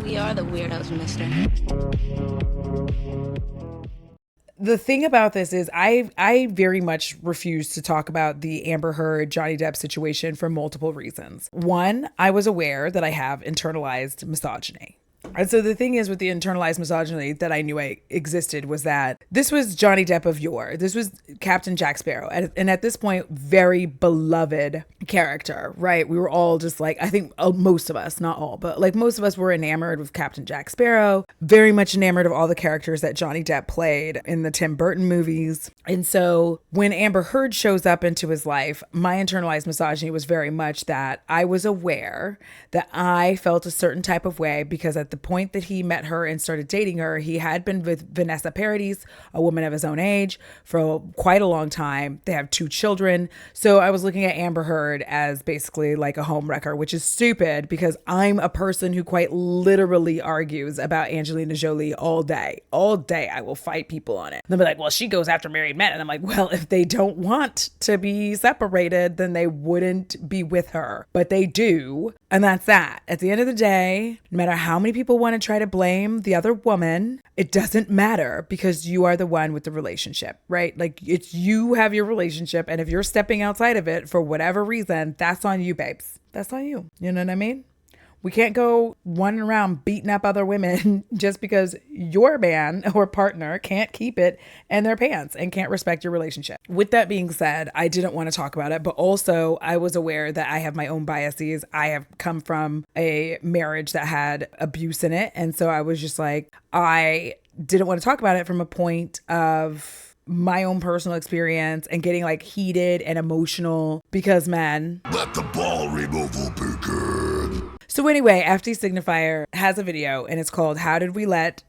We are the weirdos, mister. The thing about this is I very much refuse to talk about the Amber Heard Johnny Depp situation for multiple reasons. One, I was aware that I have internalized misogyny. And so the thing is with the internalized misogyny that I knew I existed was that this was Johnny Depp of yore. This was Captain Jack Sparrow. And at this point, very beloved character, right? We were all just like, I think most of us, not all, but like most of us were enamored with Captain Jack Sparrow, very much enamored of all the characters that Johnny Depp played in the Tim Burton movies. And so when Amber Heard shows up into his life, my internalized misogyny was very much that I was aware that I felt a certain type of way because at the point that he met her and started dating her, he had been with Vanessa Paradis, a woman of his own age, for quite a long time. They have 2 children. So I was looking at Amber Heard as basically like a homewrecker, which is stupid because I'm a person who quite literally argues about Angelina Jolie all day. All day I will fight people on it. They'll be like, well, she goes after married men. And I'm like, well, if they don't want to be separated, then they wouldn't be with her. But they do. And that's that. At the end of the day, no matter how many people want to try to blame the other woman, it doesn't matter because you are the one with the relationship, right? Like it's you have your relationship. And if you're stepping outside of it for whatever reason, that's on you, babes. That's on you. You know what I mean? We can't go running around beating up other women just because your man or partner can't keep it in their pants and can't respect your relationship. With that being said, I didn't want to talk about it, but also I was aware that I have my own biases. I have come from a marriage that had abuse in it. And so I was just like, I didn't want to talk about it from a point of my own personal experience and getting like heated and emotional because man. Let the ball removal begin. So anyway, FD Signifier has a video and it's called How Did We Let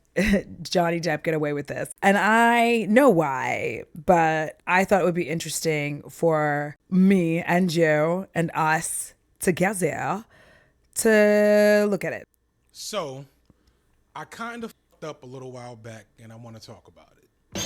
Johnny Depp Get Away with This? And I know why, but I thought it would be interesting for me and you and us together to look at it. So I kind of fucked up a little while back and I want to talk about it.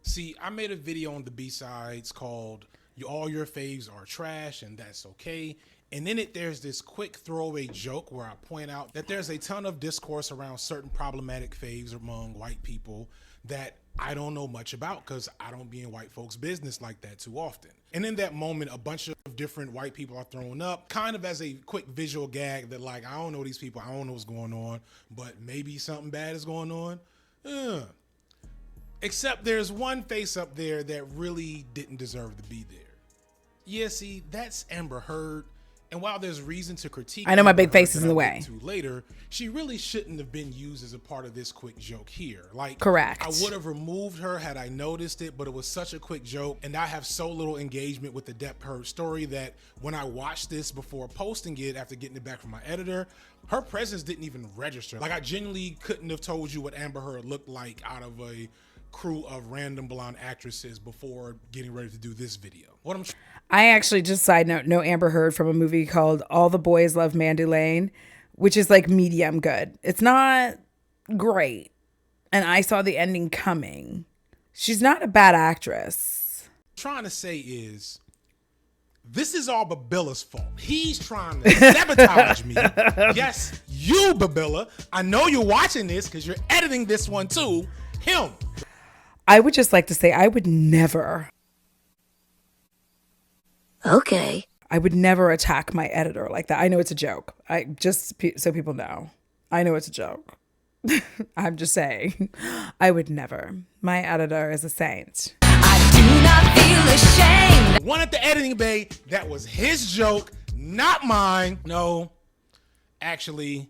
See, I made a video on the B-sides called All Your Faves Are Trash and That's Okay. And in it, there's this quick throwaway joke where I point out that there's a ton of discourse around certain problematic faves among white people that I don't know much about because I don't be in white folks' business like that too often. And in that moment, a bunch of different white people are thrown up kind of as a quick visual gag that like, I don't know these people, I don't know what's going on, but maybe something bad is going on. Except there's one face up there that really didn't deserve to be there. Yeah, see, that's Amber Heard. And while there's reason to critique, I know my big face is in the way. Later, she really shouldn't have been used as a part of this quick joke here. Like, correct. I would have removed her had I noticed it, but it was such a quick joke, and I have so little engagement with the Depp Heard story that when I watched this before posting it after getting it back from my editor, her presence didn't even register. Like, I genuinely couldn't have told you what Amber Heard looked like out of a crew of random blonde actresses before getting ready to do this video. I actually, just side note, know Amber Heard from a movie called All the Boys Love Mandy Lane, which is like medium good. It's not great. And I saw the ending coming. She's not a bad actress. Trying to say is, this is all Babilla's fault. He's trying to sabotage me. Yes, you, Babilla. I know you're watching this because you're editing this one too. Him. I would just like to say I would never. Okay. I would never attack my editor like that. I know it's a joke. So people know. I know it's a joke. I'm just saying. I would never. My editor is a saint. I do not feel ashamed. One at the editing bay, that was his joke, not mine. No, actually,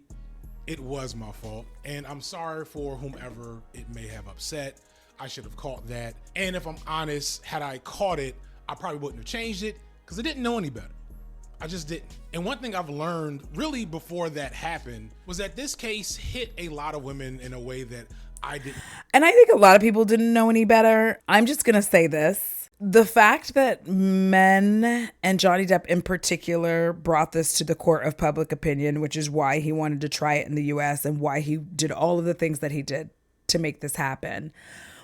it was my fault. And I'm sorry for whomever it may have upset. I should have caught that. And if I'm honest, had I caught it, I probably wouldn't have changed it because I didn't know any better. I just didn't. And one thing I've learned really before that happened was that this case hit a lot of women in a way that I didn't. And I think a lot of people didn't know any better. I'm just going to say this. The fact that men and Johnny Depp in particular brought this to the court of public opinion, which is why he wanted to try it in the US and why he did all of the things that he did to make this happen,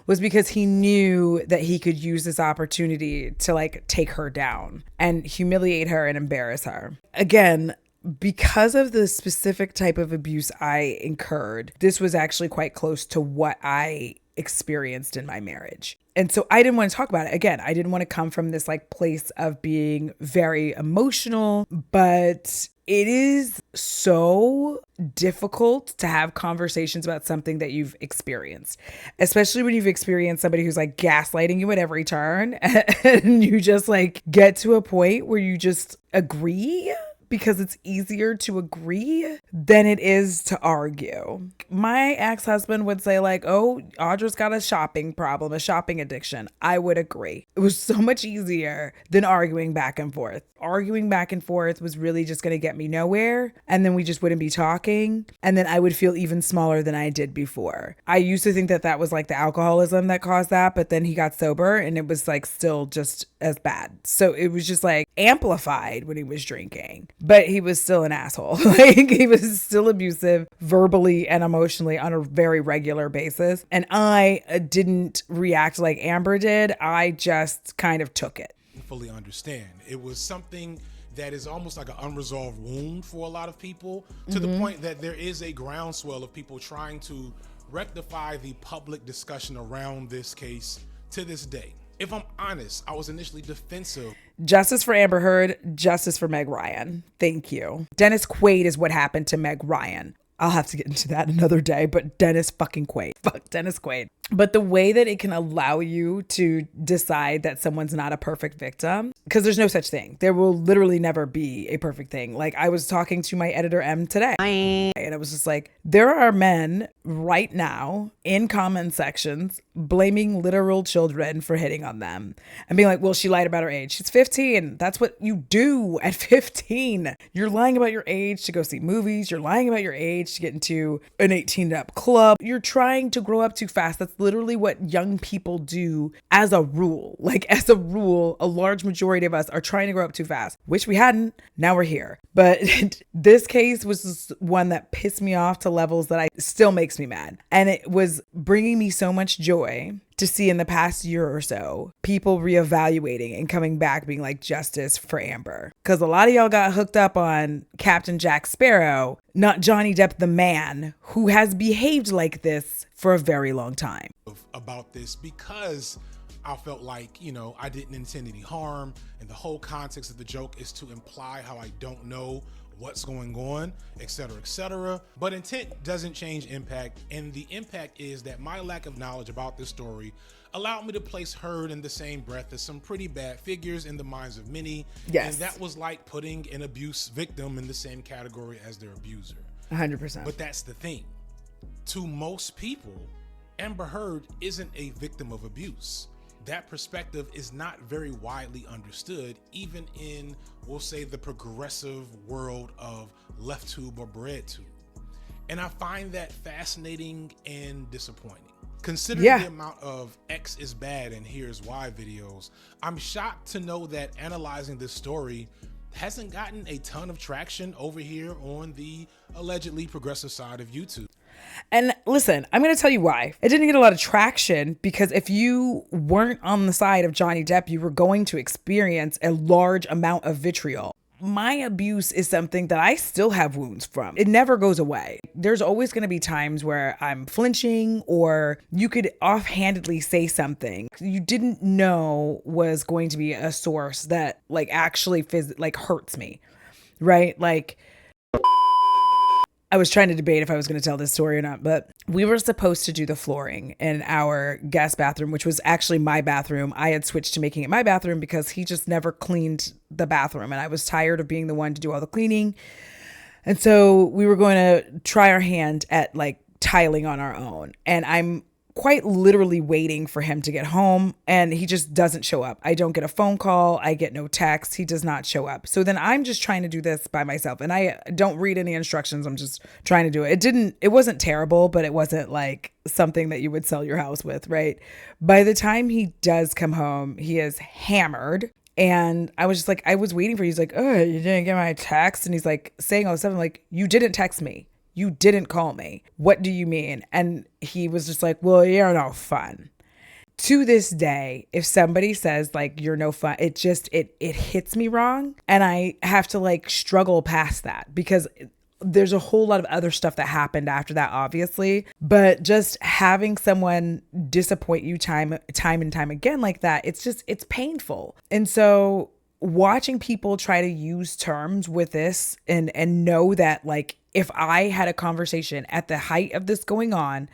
was because he knew that he could use this opportunity to like take her down and humiliate her and embarrass her. Again, because of the specific type of abuse I incurred, this was actually quite close to what I experienced in my marriage. And so I didn't want to talk about it. Again, I didn't want to come from this like place of being very emotional, but it is so difficult to have conversations about something that you've experienced, especially when you've experienced somebody who's like gaslighting you at every turn and you just like get to a point where you just agree because it's easier to agree than it is to argue. My ex-husband would say like, oh, Audra's got a shopping problem, a shopping addiction. I would agree. It was so much easier than arguing back and forth. Arguing back and forth was really just going to get me nowhere. And then we just wouldn't be talking. And then I would feel even smaller than I did before. I used to think that that was like the alcoholism that caused that, but then he got sober and it was like still just as bad. So it was just like amplified when he was drinking. But he was still an asshole. Like he was still abusive verbally and emotionally on a very regular basis. And I didn't react like Amber did. I just kind of took it. Fully understand. It was something that is almost like an unresolved wound for a lot of people, to the point that there is a groundswell of people trying to rectify the public discussion around this case to this day. If I'm honest, I was initially defensive. Justice for Amber Heard, justice for Meg Ryan. Thank you. Dennis Quaid is what happened to Meg Ryan. I'll have to get into that another day, but Dennis fucking Quaid. Fuck Dennis Quaid. But the way that it can allow you to decide that someone's not a perfect victim, because there's no such thing. There will literally never be a perfect thing. Like I was talking to my editor M today, and I was just like, there are men right now in comment sections blaming literal children for hitting on them and being like, well, she lied about her age. She's 15. That's what you do at 15. You're lying about your age to go see movies. You're lying about your age to get into an 18-up club. You're trying to grow up too fast. That's literally what young people do as a rule. Like as a rule, a large majority of us are trying to grow up too fast. Wish we hadn't. Now we're here. But this case was just one that pissed me off to levels that still makes me mad. And it was bringing me so much joy to see in the past year or so, people reevaluating and coming back being like, justice for Amber. Because a lot of y'all got hooked up on Captain Jack Sparrow, not Johnny Depp the man, who has behaved like this for a very long time. About this because I felt like, I didn't intend any harm, and the whole context of the joke is to imply how I don't know what's going on, etc., etc. But intent doesn't change impact, and the impact is that my lack of knowledge about this story allowed me to place Heard in the same breath as some pretty bad figures in the minds of many. Yes. And that was like putting an abuse victim in the same category as their abuser. 100%. But that's the thing. To most people, Amber Heard isn't a victim of abuse. That perspective is not very widely understood, even in, we'll say, the progressive world of left tube or bread tube. And I find that fascinating and disappointing. Considering the amount of X is bad and here's why videos, I'm shocked to know that analyzing this story hasn't gotten a ton of traction over here on the allegedly progressive side of YouTube. And listen, I'm going to tell you why. It didn't get a lot of traction because if you weren't on the side of Johnny Depp, you were going to experience a large amount of vitriol. My abuse is something that I still have wounds from. It never goes away. There's always going to be times where I'm flinching, or you could offhandedly say something you didn't know was going to be a source that like actually hurts me, right? Like, I was trying to debate if I was going to tell this story or not, but we were supposed to do the flooring in our guest bathroom, which was actually my bathroom. I had switched to making it my bathroom because he just never cleaned the bathroom, and I was tired of being the one to do all the cleaning. And so we were going to try our hand at like tiling on our own. And I'm quite literally waiting for him to get home, and he just doesn't show up. I don't get a phone call. I get no text. He does not show up. So then I'm just trying to do this by myself, and I don't read any instructions. I'm just trying to do it. It wasn't terrible, but it wasn't like something that you would sell your house with, right? By the time he does come home, he is hammered. And I was just like, I was waiting for you. He's like, oh, you didn't get my text? And he's like saying all this stuff. I'm like, you didn't text me. You didn't call me. What do you mean? And he was just like, well, you're no fun. To this day, if somebody says like you're no fun, it hits me wrong, and I have to like struggle past that because there's a whole lot of other stuff that happened after that, obviously, but just having someone disappoint you time and time again like that, it's painful. And so watching people try to use terms with this and know that like if I had a conversation at the height of this going on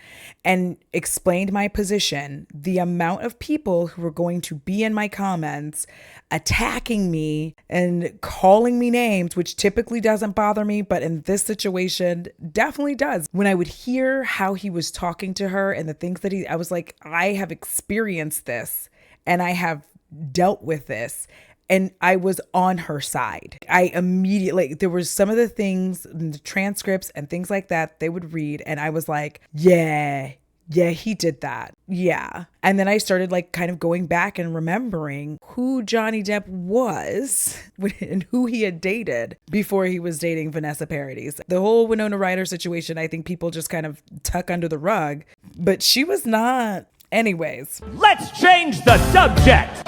and explained my position, the amount of people who were going to be in my comments attacking me and calling me names, which typically doesn't bother me, but in this situation definitely does. When I would hear how he was talking to her and the things that I was like, I have experienced this and I have dealt with this. And I was on her side. I immediately, there was some of the things, the transcripts and things like that they would read. And I was like, yeah, he did that. Yeah. And then I started like kind of going back and remembering who Johnny Depp was and who he had dated before he was dating Vanessa Paradis. The whole Winona Ryder situation, I think people just kind of tuck under the rug, but she was not. Anyways. Let's change the subject,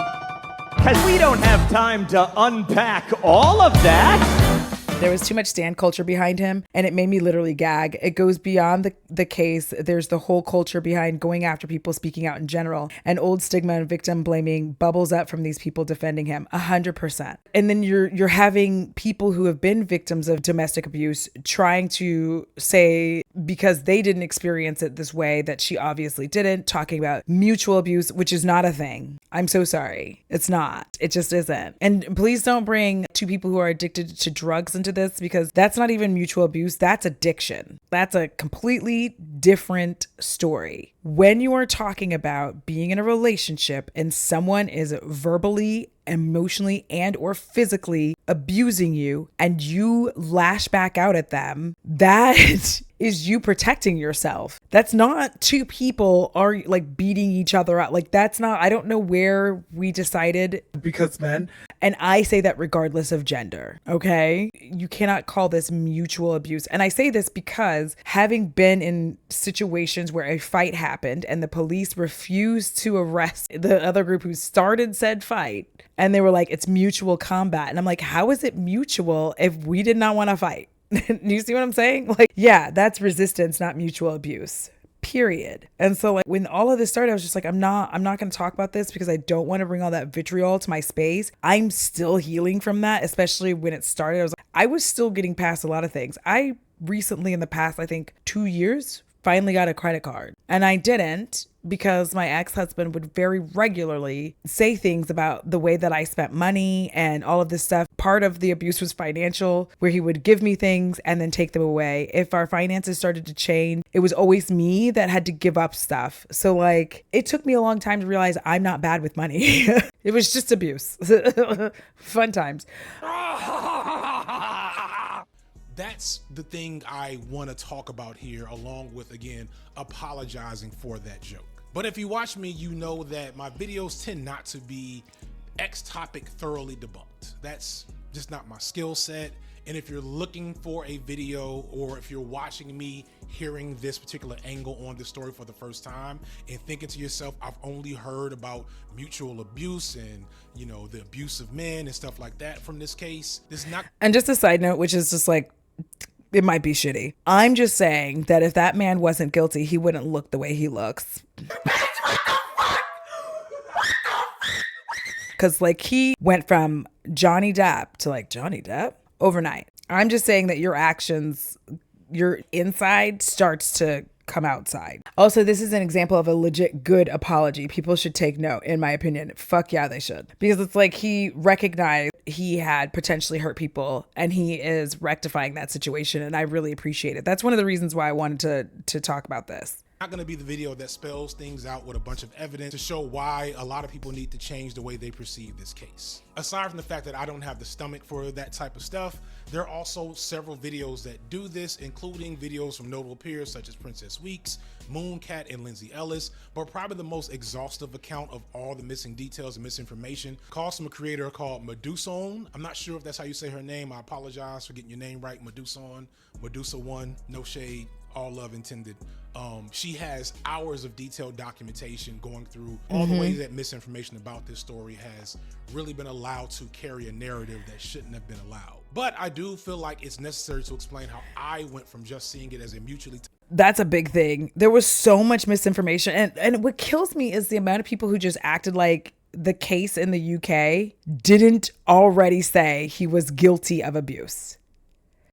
because we don't have time to unpack all of that. There was too much stan culture behind him, and it made me literally gag. It goes beyond the case. There's the whole culture behind going after people speaking out in general. And old stigma and victim blaming bubbles up from these people defending him 100%. And then you're having people who have been victims of domestic abuse trying to say, because they didn't experience it this way, that she obviously didn't, talking about mutual abuse, which is not a thing. I'm so sorry. It's not. It just isn't. And please don't bring two people who are addicted to drugs into this, because that's not even mutual abuse. That's addiction. That's a completely different story. When you are talking about being in a relationship and someone is verbally, emotionally, and or physically abusing you and you lash back out at them, that is you protecting yourself. That's not two people are like beating each other up. Like that's not, I don't know where we decided, because men, and I say that regardless of gender, okay? You cannot call this mutual abuse. And I say this because having been in situations where a fight happened and the police refused to arrest the other group who started said fight, and they were like, it's mutual combat. And I'm like, how is it mutual if we did not want to fight? Do you see what I'm saying? Like, yeah, that's resistance, not mutual abuse. Period. And so like when all of this started, I was just like, I'm not going to talk about this because I don't want to bring all that vitriol to my space. I'm still healing from that, especially when it started. I was still getting past a lot of things. I recently, in the past, I think 2 years, finally got a credit card. And I didn't, because my ex-husband would very regularly say things about the way that I spent money and all of this stuff. Part of the abuse was financial, where he would give me things and then take them away. If our finances started to change, it was always me that had to give up stuff. So like, it took me a long time to realize I'm not bad with money. It was just abuse. Fun times. That's the thing I want to talk about here, along with, again, apologizing for that joke. But if you watch me, you know that my videos tend not to be X topic thoroughly debunked. That's just not my skill set. And if you're looking for a video, or if you're watching me hearing this particular angle on this story for the first time and thinking to yourself, I've only heard about mutual abuse and, you know, the abuse of men and stuff like that from this case, this is not. And just a side note, which is just like, it might be shitty. I'm just saying that if that man wasn't guilty, he wouldn't look the way he looks. Because like he went from Johnny Depp to like Johnny Depp overnight. I'm just saying that your actions, your inside starts to come outside. Also, this is an example of a legit good apology. People should take note, in my opinion. Fuck yeah, they should. Because it's like he recognized he had potentially hurt people and he is rectifying that situation. And I really appreciate it. That's one of the reasons why I wanted to talk about this. Not going to be the video that spells things out with a bunch of evidence to show why a lot of people need to change the way they perceive this case. Aside from the fact that I don't have the stomach for that type of stuff, there are also several videos that do this, including videos from notable peers such as Princess Weeks, Mooncat, and Lindsay Ellis. But probably the most exhaustive account of all the missing details and misinformation comes from a creator called Meduson. I'm not sure if that's how you say her name. I apologize for getting your name right, Meduson. Medusa1, no shade. all love intended. She has hours of detailed documentation going through all the ways that misinformation about this story has really been allowed to carry a narrative that shouldn't have been allowed. But I do feel like it's necessary to explain how I went from just seeing it as a mutually That's a big thing. There was so much misinformation. And what kills me is the amount of people who just acted like the case in the UK didn't already say he was guilty of abuse.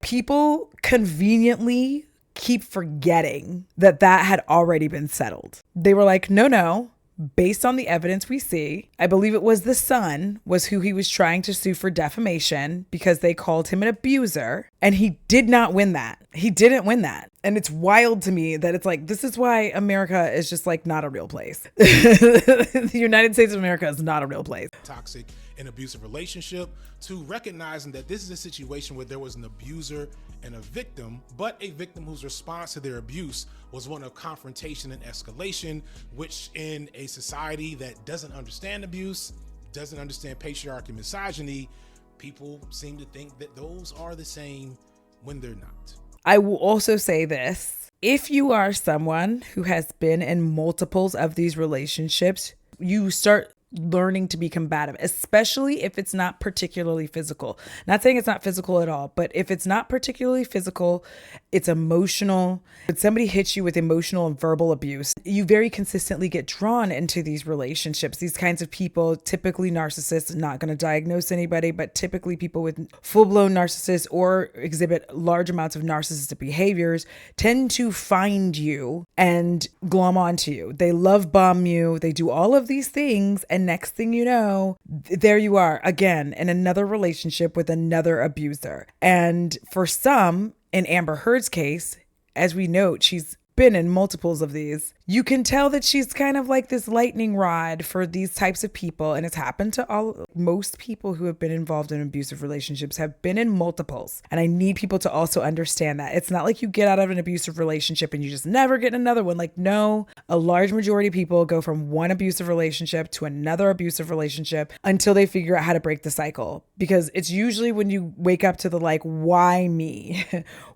People conveniently keep forgetting that had already been settled. They were like, no, based on the evidence we see, I believe it was the son was who he was trying to sue for defamation because they called him an abuser, and he did not win that. He didn't win that. And it's wild to me that it's like, this is why America is just like not a real place. The United States of America is not a real place. Toxic and abusive relationship, to recognizing that this is a situation where there was an abuser and a victim, but a victim whose response to their abuse was one of confrontation and escalation, which in a society that doesn't understand abuse, doesn't understand patriarchy and misogyny, people seem to think that those are the same when they're not. I will also say this. If you are someone who has been in multiples of these relationships, you start learning to be combative, especially if it's not particularly physical. Not saying it's not physical at all, but if it's not particularly physical, it's emotional. If somebody hits you with emotional and verbal abuse, you very consistently get drawn into these relationships. These kinds of people, typically narcissists, not going to diagnose anybody, but typically people with full-blown narcissists or exhibit large amounts of narcissistic behaviors tend to find you and glom onto you. They love bomb you. They do all of these things, and next thing you know, there you are again in another relationship with another abuser. And for some, in Amber Heard's case, as we note, she's been in multiples of these. You can tell that she's kind of like this lightning rod for these types of people. And it's happened to most people who have been involved in abusive relationships have been in multiples. And I need people to also understand that. It's not like you get out of an abusive relationship and you just never get another one. Like, no, a large majority of people go from one abusive relationship to another abusive relationship until they figure out how to break the cycle. Because it's usually when you wake up to the like, why me?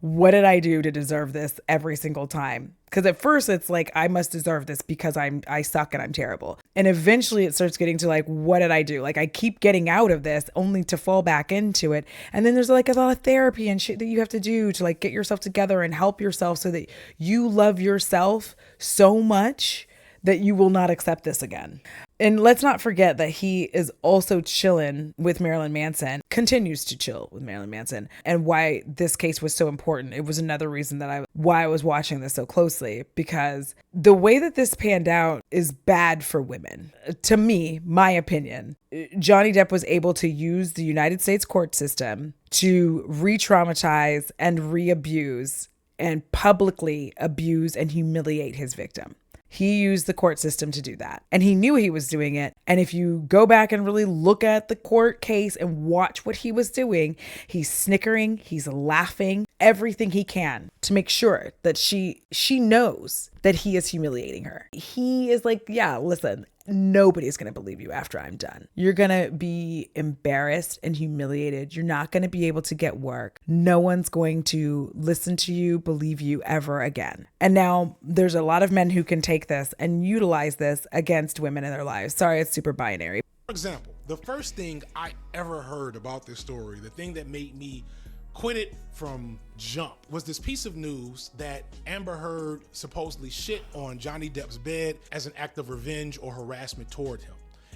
What did I do to deserve this every single time? Because at first it's like, I must deserve this because I suck and I'm terrible. And eventually it starts getting to like, what did I do? Like, I keep getting out of this only to fall back into it. And then there's like a lot of therapy and shit that you have to do to like get yourself together and help yourself so that you love yourself so much that you will not accept this again. And let's not forget that he is also chilling with Marilyn Manson, continues to chill with Marilyn Manson, and why this case was so important. It was another reason that why I was watching this so closely, because the way that this panned out is bad for women. To me, my opinion, Johnny Depp was able to use the United States court system to re-traumatize and re-abuse and publicly abuse and humiliate his victim. He used the court system to do that. And he knew he was doing it. And if you go back and really look at the court case and watch what he was doing, he's snickering, he's laughing, everything he can to make sure that she knows that he is humiliating her. He is like, yeah, listen, nobody's going to believe you after I'm done. You're going to be embarrassed and humiliated. You're not going to be able to get work. No one's going to listen to you, believe you ever again. And now there's a lot of men who can take this and utilize this against women in their lives. Sorry, it's super binary. For example, the first thing I ever heard about this story, the thing that made me quit it from jump, was this piece of news that Amber Heard supposedly shit on Johnny Depp's bed as an act of revenge or harassment toward him.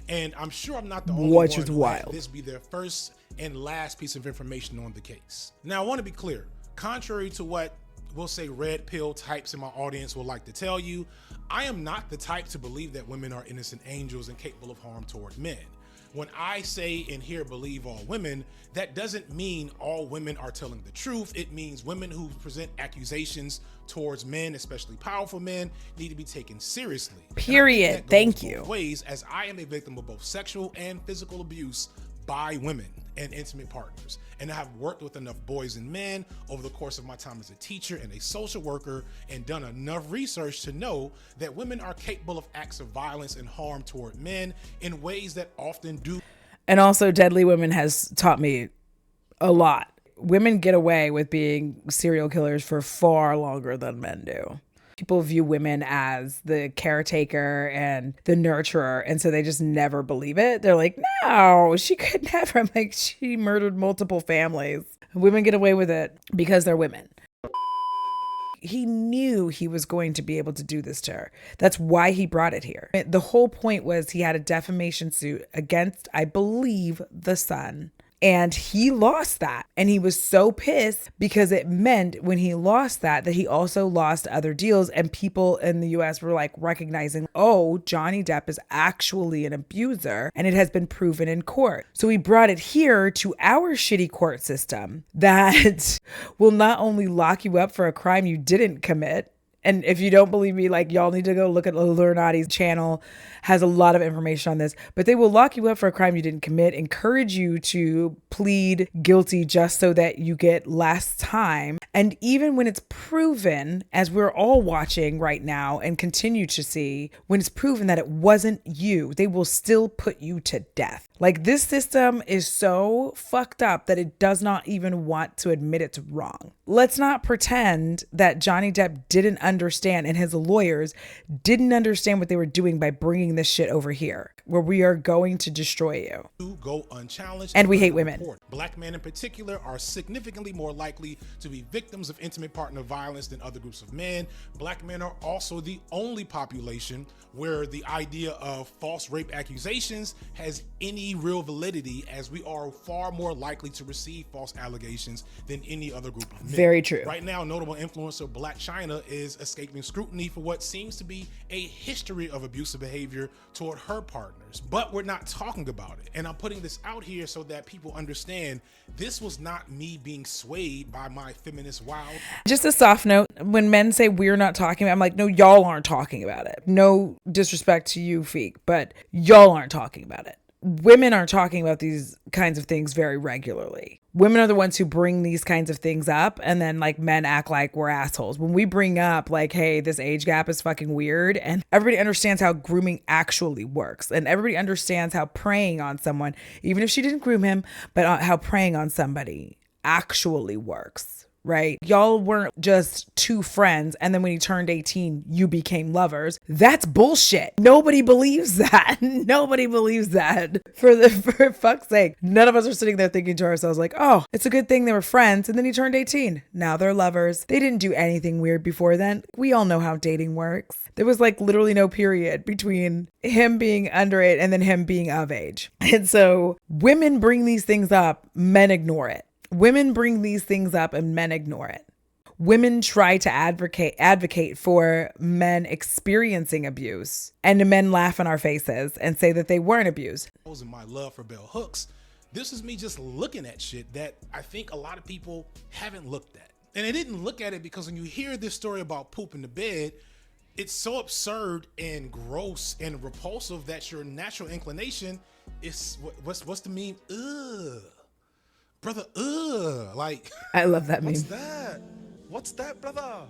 And I'm sure I'm not the only one who let this be their first and last piece of information on the case. Now, I want to be clear. Contrary to what we'll say red pill types in my audience will like to tell you, I am not the type to believe that women are innocent angels and capable of harm toward men. When I say in here believe all women, that doesn't mean all women are telling the truth. It means women who present accusations towards men, especially powerful men, need to be taken seriously. Period. Thank you. Ways, as I am a victim of both sexual and physical abuse by women and intimate partners. And I have worked with enough boys and men over the course of my time as a teacher and a social worker and done enough research to know that women are capable of acts of violence and harm toward men in ways that often do. And also Deadly Women has taught me a lot. women get away with being serial killers for far longer than men do. People view women as the caretaker and the nurturer, and so they just never believe it. They're like, no, she could never. I'm like, she murdered multiple families. Women get away with it because they're women. He knew he was going to be able to do this to her. That's why he brought it here. The whole point was he had a defamation suit against, I believe, the son. And he lost that. And he was so pissed because it meant when he lost that he also lost other deals. And people in the US were like recognizing, oh, Johnny Depp is actually an abuser. And it has been proven in court. So he brought it here to our shitty court system that will not only lock you up for a crime you didn't commit. And if you don't believe me, like, y'all need to go look at Lurnati's channel, has a lot of information on this, but they will lock you up for a crime you didn't commit, encourage you to plead guilty just so that you get less time. And even when it's proven, as we're all watching right now and continue to see, when it's proven that it wasn't you, they will still put you to death. Like, this system is so fucked up that it does not even want to admit it's wrong. Let's not pretend that Johnny Depp didn't understand and his lawyers didn't understand what they were doing by bringing this shit over here, where we are going to destroy you. Go unchallenged, and we hate women. Black men in particular are significantly more likely to be victims of intimate partner violence than other groups of men. Black men are also the only population where the idea of false rape accusations has any real validity, as we are far more likely to receive false allegations than any other group of men. Very true. Right now, notable influencer Black China is escaping scrutiny for what seems to be a history of abusive behavior toward her partners, but we're not talking about it. And I'm putting this out here so that people understand this was not me being swayed by my feminist wild. Just a soft note, when men say we're not talking about it, I'm like, no, y'all aren't talking about it. No disrespect to you, Feek, but y'all aren't talking about it. Women are talking about these kinds of things very regularly. Women are the ones who bring these kinds of things up, and then like men act like we're assholes. When we bring up like, hey, this age gap is fucking weird, and everybody understands how grooming actually works, and everybody understands how preying on someone, even if she didn't groom him, but how preying on somebody actually works. Right? Y'all weren't just two friends and then when you turned 18, you became lovers. That's bullshit. Nobody believes that. Nobody believes that. For fuck's sake. None of us are sitting there thinking to ourselves like, oh, it's a good thing they were friends and then he turned 18. Now they're lovers. They didn't do anything weird before then. We all know how dating works. There was like literally no period between him being under it and then him being of age. And so women bring these things up, men ignore it. Women bring these things up and men ignore it. Women try to advocate for men experiencing abuse, and the men laugh in our faces and say that they weren't abused. My love for bell hooks. This is me just looking at shit that I think a lot of people haven't looked at. And I didn't look at it because when you hear this story about poop in the bed, it's so absurd and gross and repulsive that your natural inclination is, what's the meme? Ugh. Brother, like, I love that meme. What's that? What's that, brother?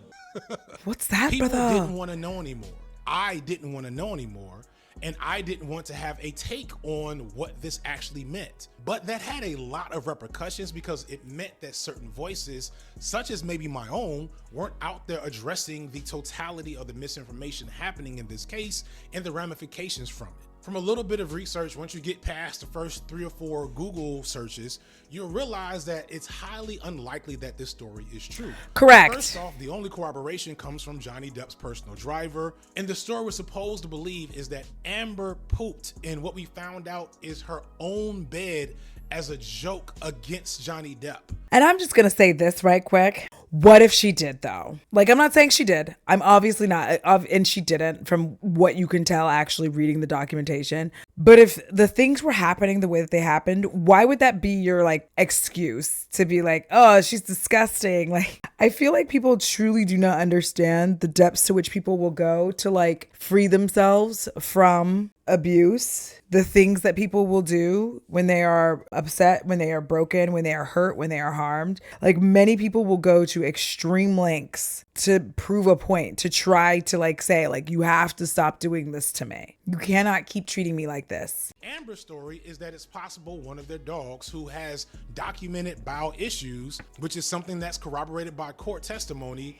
What's that, people brother? didn't want to know anymore. I didn't want to know anymore. And I didn't want to have a take on what this actually meant. But that had a lot of repercussions because it meant that certain voices, such as maybe my own, weren't out there addressing the totality of the misinformation happening in this case and the ramifications from it. From a little bit of research, once you get past the first 3 or 4 Google searches, you'll realize that it's highly unlikely that this story is true. Correct. First off, the only corroboration comes from Johnny Depp's personal driver, and the story we're supposed to believe is that Amber pooped in what we found out is her own bed as a joke against Johnny Depp. And I'm just going to say this right quick. What if she did though? Like, I'm not saying she did. I'm obviously not, and she didn't from what you can tell actually reading the documentation. But if the things were happening the way that they happened, why would that be your like excuse to be like, oh, she's disgusting? Like, I feel like people truly do not understand the depths to which people will go to like free themselves from abuse, the things that people will do when they are upset, when they are broken, when they are hurt, when they are harmed. Like, many people will go to extreme lengths to prove a point, to try to like say like, you have to stop doing this to me. You cannot keep treating me like this. Amber's story is that it's possible one of their dogs who has documented bowel issues, which is something that's corroborated by court testimony,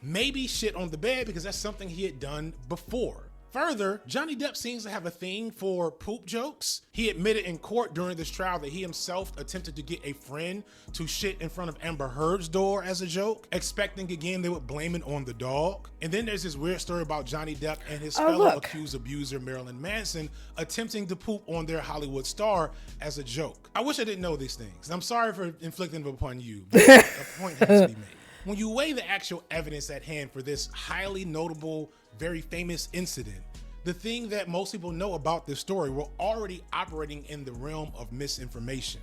maybe shit on the bed because that's something he had done before. Further, Johnny Depp seems to have a thing for poop jokes. He admitted in court during this trial that he himself attempted to get a friend to shit in front of Amber Heard's door as a joke, expecting again they would blame it on the dog. And then there's this weird story about Johnny Depp and his fellow accused abuser Marilyn Manson attempting to poop on their Hollywood star as a joke. I wish I didn't know these things. I'm sorry for inflicting them upon you, but a point has to be made. When you weigh the actual evidence at hand for this highly notable, very famous incident, the thing that most people know about this story, we're already operating in the realm of misinformation.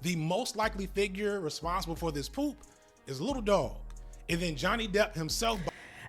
The most likely figure responsible for this poop is a little dog. And then Johnny Depp himself.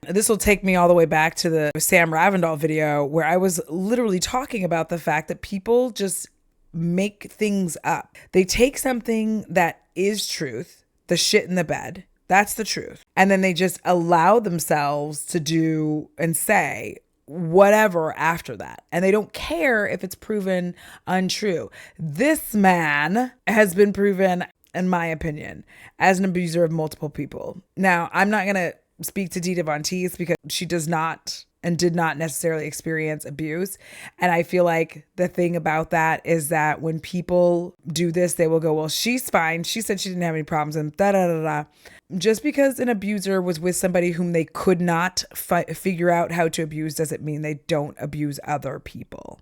This will take me all the way back to the Sam Ravindall video where I was literally talking about the fact that people just make things up. They take something that is truth, the shit in the bed, that's the truth. And then they just allow themselves to do and say whatever after that. And they don't care if it's proven untrue. This man has been proven, in my opinion, as an abuser of multiple people. Now, I'm not going to speak to Dita Von Teese because she does not and did not necessarily experience abuse. And I feel like the thing about that is that when people do this, they will go, well, she's fine. She said she didn't have any problems and da da da da. Just because an abuser was with somebody whom they could not figure out how to abuse doesn't mean they don't abuse other people.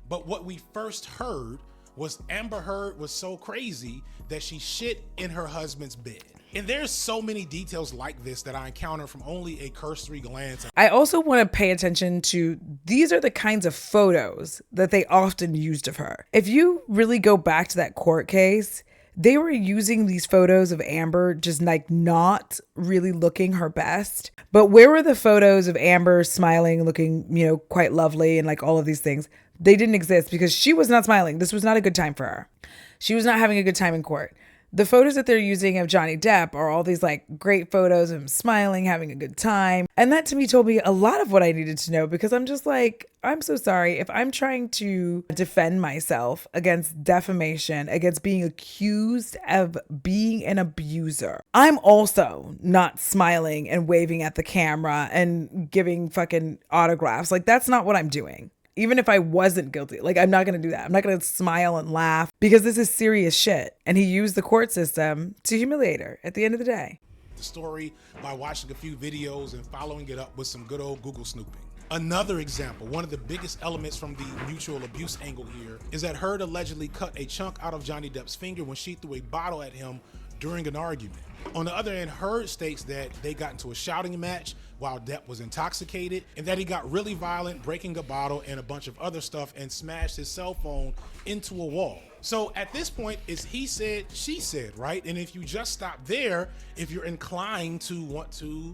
But what we first heard was Amber Heard was so crazy that she shit in her husband's bed. And there's so many details like this that I encounter from only a cursory glance. I also want to pay attention to, these are the kinds of photos that they often used of her. If you really go back to that court case, they were using these photos of Amber just like not really looking her best. But where were the photos of Amber smiling, looking, you know, quite lovely and like all of these things? They didn't exist because she was not smiling. This was not a good time for her. She was not having a good time in court. The photos that they're using of Johnny Depp are all these like great photos of him smiling, having a good time. And that to me told me a lot of what I needed to know because I'm just like, I'm so sorry. If I'm trying to defend myself against defamation, against being accused of being an abuser, I'm also not smiling and waving at the camera and giving fucking autographs. Like that's not what I'm doing. Even if I wasn't guilty, like I'm not going to do that. I'm not going to smile and laugh because this is serious shit. And he used the court system to humiliate her at the end of the day. The story by watching a few videos and following it up with some good old Google snooping. Another example, one of the biggest elements from the mutual abuse angle here is that Heard allegedly cut a chunk out of Johnny Depp's finger when she threw a bottle at him during an argument. On the other hand, Heard states that they got into a shouting match while Depp was intoxicated and that he got really violent, breaking a bottle and a bunch of other stuff and smashed his cell phone into a wall. So at this point, it's he said, she said, right? And if you just stop there, if you're inclined to want to,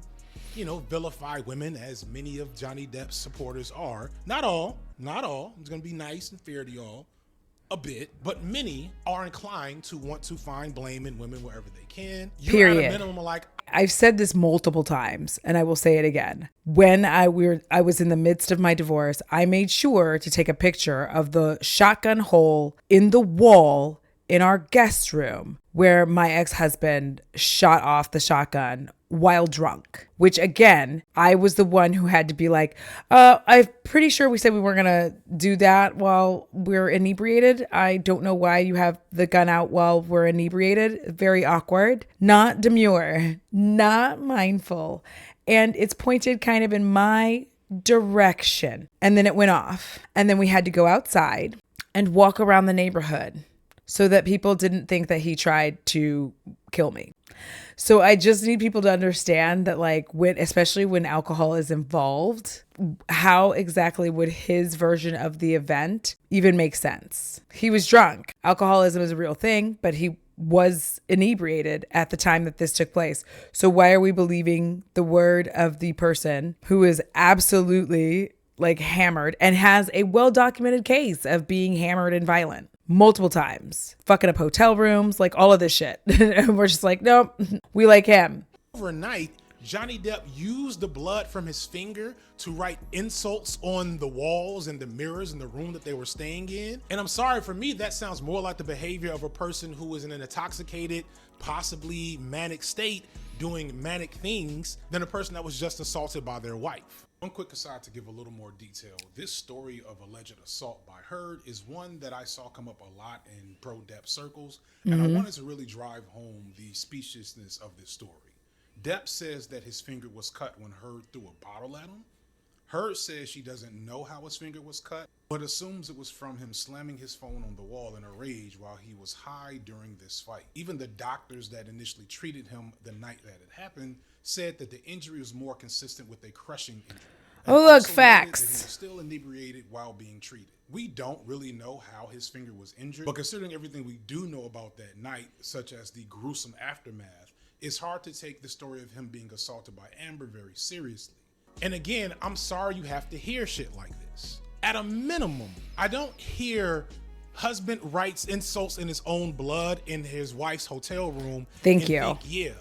you know, vilify women as many of Johnny Depp's supporters are, not all, it's gonna be nice and fair to y'all, a bit, but many are inclined to want to find blame in women wherever they can. You're at a minimum like, I've said this multiple times and I will say it again. When I was in the midst of my divorce, I made sure to take a picture of the shotgun hole in the wall in our guest room where my ex-husband shot off the shotgun while drunk, which again, I was the one who had to be like, I'm pretty sure we said we weren't going to do that while we're inebriated. I don't know why you have the gun out while we're inebriated. Very awkward, not demure, not mindful. And it's pointed kind of in my direction. And then it went off. And then we had to go outside and walk around the neighborhood so that people didn't think that he tried to kill me. So I just need people to understand that, like, especially when alcohol is involved, how exactly would his version of the event even make sense? He was drunk. Alcoholism is a real thing, but he was inebriated at the time that this took place. So why are we believing the word of the person who is absolutely like hammered and has a well-documented case of being hammered and violent? Multiple times, fucking up hotel rooms, like all of this shit. And we're just like, nope, we like him. overnight, Johnny Depp used the blood from his finger to write insults on the walls and the mirrors in the room that they were staying in. And I'm sorry, for me, that sounds more like the behavior of a person who is in an intoxicated, possibly manic state doing manic things than a person that was just assaulted by their wife. One quick aside to give a little more detail. This story of alleged assault by Heard is one that I saw come up a lot in pro-Depp circles, and I wanted to really drive home the speciousness of this story. Depp says that his finger was cut when Heard threw a bottle at him. Heard says she doesn't know how his finger was cut, but assumes it was from him slamming his phone on the wall in a rage while he was high during this fight. Even the doctors that initially treated him the night that it happened said that the injury was more consistent with a crushing injury. Oh, look, facts. That he was still inebriated while being treated. We don't really know how his finger was injured, but considering everything we do know about that night, such as the gruesome aftermath, it's hard to take the story of him being assaulted by Amber very seriously. And again, I'm sorry you have to hear shit like this. At a minimum, I don't hear husband writes insults in his own blood in his wife's hotel room. Thank you. Yeah,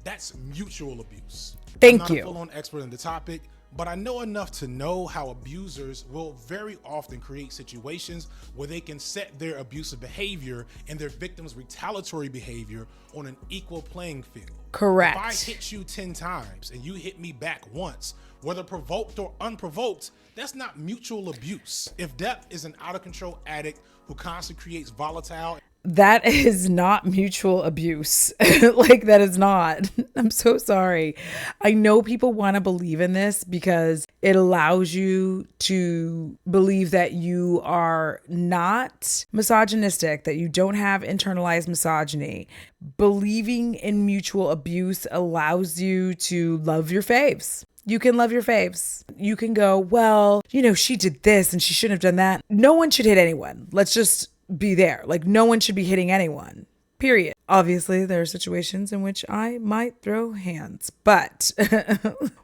that's mutual abuse. Thank I'm not you. a full-on expert in the topic, but I know enough to know how abusers will very often create situations where they can set their abusive behavior and their victim's retaliatory behavior on an equal playing field. Correct. If I hit you 10 times and you hit me back once, whether provoked or unprovoked, that's not mutual abuse. If Depp is an out-of-control addict who constantly creates volatile... That is not mutual abuse. Like, that is not. I'm so sorry. I know people want to believe in this because it allows you to believe that you are not misogynistic, that you don't have internalized misogyny. Believing in mutual abuse allows you to love your faves. You can love your faves. You can go, well, you know, she did this and she shouldn't have done that. No one should hit anyone. Let's just be there. Like, no one should be hitting anyone, period. Obviously, there are situations in which I might throw hands, but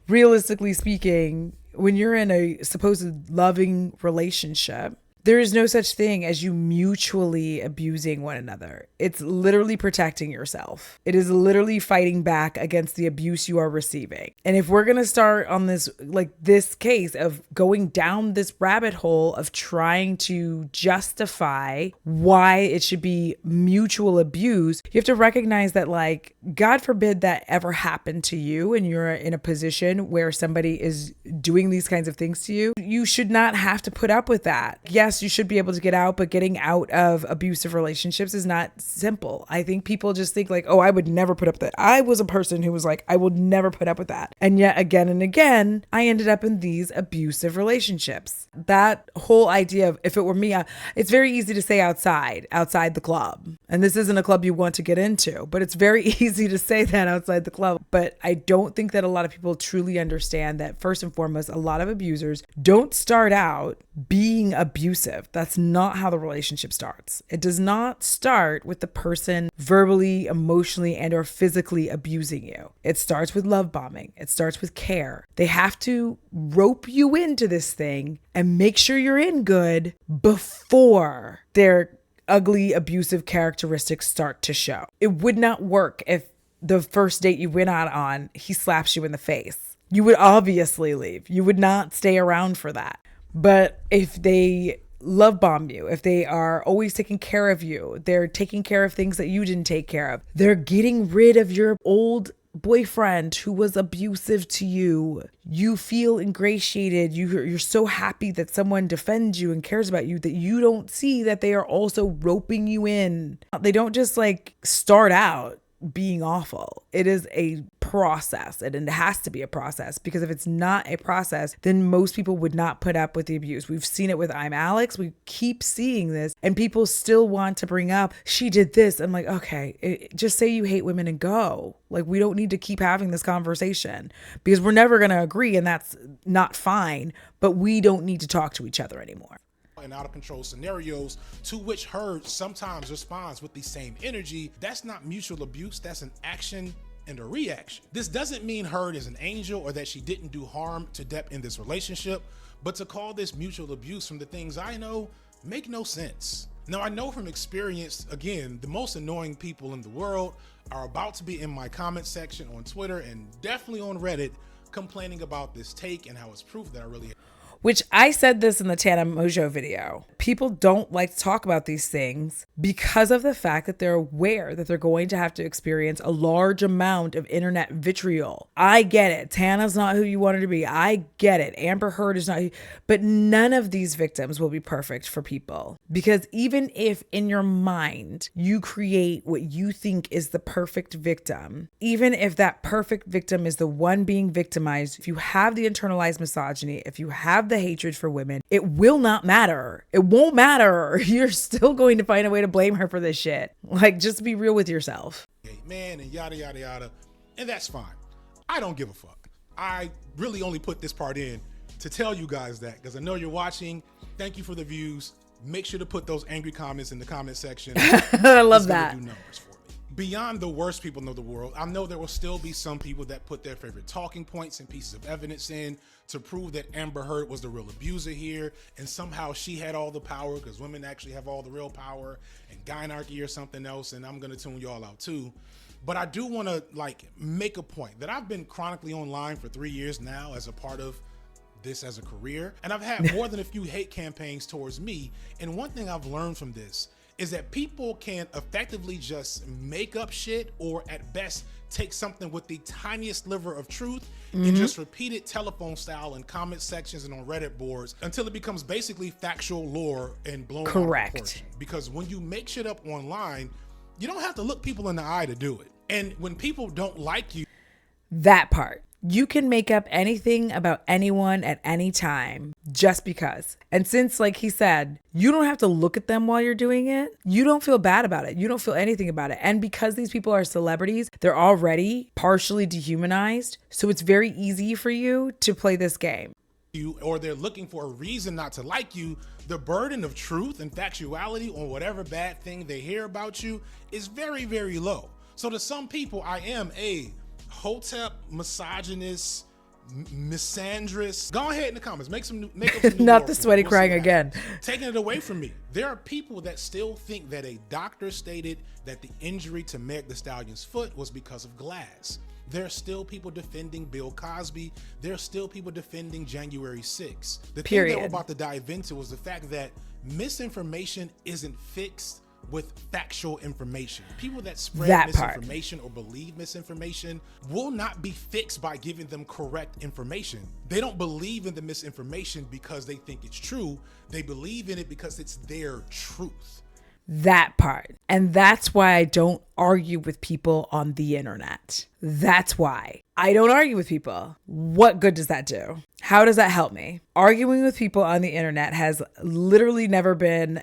realistically speaking, when you're in a supposed loving relationship, there is no such thing as you mutually abusing one another. It's literally protecting yourself. It is literally fighting back against the abuse you are receiving. And if we're going to start on this, like this case of going down this rabbit hole of trying to justify why it should be mutual abuse, you have to recognize that, like, God forbid that ever happened to you and you're in a position where somebody is doing these kinds of things to you. You should not have to put up with that. Yes, you should be able to get out, but getting out of abusive relationships is not simple. I think people just think like, oh, I would never put up with that. I was a person who was like, I will never put up with that. And yet again and again, I ended up in these abusive relationships. That whole idea of if it were me, it's very easy to say outside the club. And this isn't a club you want to get into, but it's very easy to say that outside the club. But I don't think that a lot of people truly understand that first and foremost, a lot of abusers don't start out being abusive. That's not how the relationship starts. It does not start with the person verbally, emotionally, and or physically abusing you. It starts with love bombing. It starts with care. They have to rope you into this thing and make sure you're in good before their ugly, abusive characteristics start to show. It would not work if the first date you went out on, he slaps you in the face. You would obviously leave. You would not stay around for that. But if they love bomb you, if they are always taking care of you, they're taking care of things that you didn't take care of, they're getting rid of your old boyfriend who was abusive to you, you feel ingratiated, you're so happy that someone defends you and cares about you that you don't see that they are also roping you in. They don't just like start out being awful. It is a process, and it has to be a process, because if it's not a process, then most people would not put up with the abuse. We've seen it with I'm Alex. We keep seeing this, and people still want to bring up, she did this. I'm like, okay, just say you hate women and go. Like, we don't need to keep having this conversation because we're never going to agree, and that's not fine, but we don't need to talk to each other anymore. And out of control scenarios to which Heard sometimes responds with the same energy. That's not mutual abuse. That's an action and a reaction. This doesn't mean Heard is an angel or that she didn't do harm to Depp in this relationship, but to call this mutual abuse from the things I know make no sense. Now, I know from experience, again, the most annoying people in the world are about to be in my comment section on Twitter and definitely on Reddit complaining about this take and how it's proof that I really... Which I said this in the Tana Mojo video. People don't like to talk about these things because of the fact that they're aware that they're going to have to experience a large amount of internet vitriol. I get it. Tana's not who you want her to be. I get it. Amber Heard is not, but none of these victims will be perfect for people. Because even if in your mind you create what you think is the perfect victim, even if that perfect victim is the one being victimized, if you have the internalized misogyny, if you have the hatred for women, it will not matter. It won't matter. You're still going to find a way to blame her for this shit. Like, just be real with yourself. Man, and yada, yada, yada. And that's fine. I don't give a fuck. I really only put this part in to tell you guys that because I know you're watching. Thank you for the views. Make sure to put those angry comments in the comment section. I love that. Do numbers for me. Beyond the worst people in the world, I know there will still be some people that put their favorite talking points and pieces of evidence in to prove that Amber Heard was the real abuser here, and somehow she had all the power because women actually have all the real power, and gynarchy or something else, and I'm gonna tune y'all out too. But I do wanna make a point that I've been chronically online for 3 years now as a part of this as a career, and I've had more than a few hate campaigns towards me, and one thing I've learned from this is that people can effectively just make up shit or at best take something with the tiniest sliver of truth and just repeat it telephone style in comment sections and on Reddit boards until it becomes basically factual lore and blown out of proportion. Because when you make shit up online, you don't have to look people in the eye to do it. And when people don't like you, that part. You can make up anything about anyone at any time just because. And since, like he said, you don't have to look at them while you're doing it, you don't feel bad about it. You don't feel anything about it. And because these people are celebrities, they're already partially dehumanized. So it's very easy for you to play this game. Or they're looking for a reason not to like you, the burden of truth and factuality on whatever bad thing they hear about you is very, very low. So to some people, I am a hotep, misogynist, misandrist. Go ahead in the comments. Make up some new Not the sweaty crying again. Taking it away from me. There are people that still think that a doctor stated that the injury to Meg Thee Stallion's foot was because of glass. There are still people defending Bill Cosby. There are still people defending January 6th. The thing that we're about to dive into was the fact that misinformation isn't fixed with factual information. People that spread misinformation or believe misinformation will not be fixed by giving them correct information. They don't believe in the misinformation because they think it's true. They believe in it because it's their truth. That part. And that's why I don't argue with people on the internet. That's why I don't argue with people. What good does that do? How does that help me? Arguing with people on the internet has literally never been,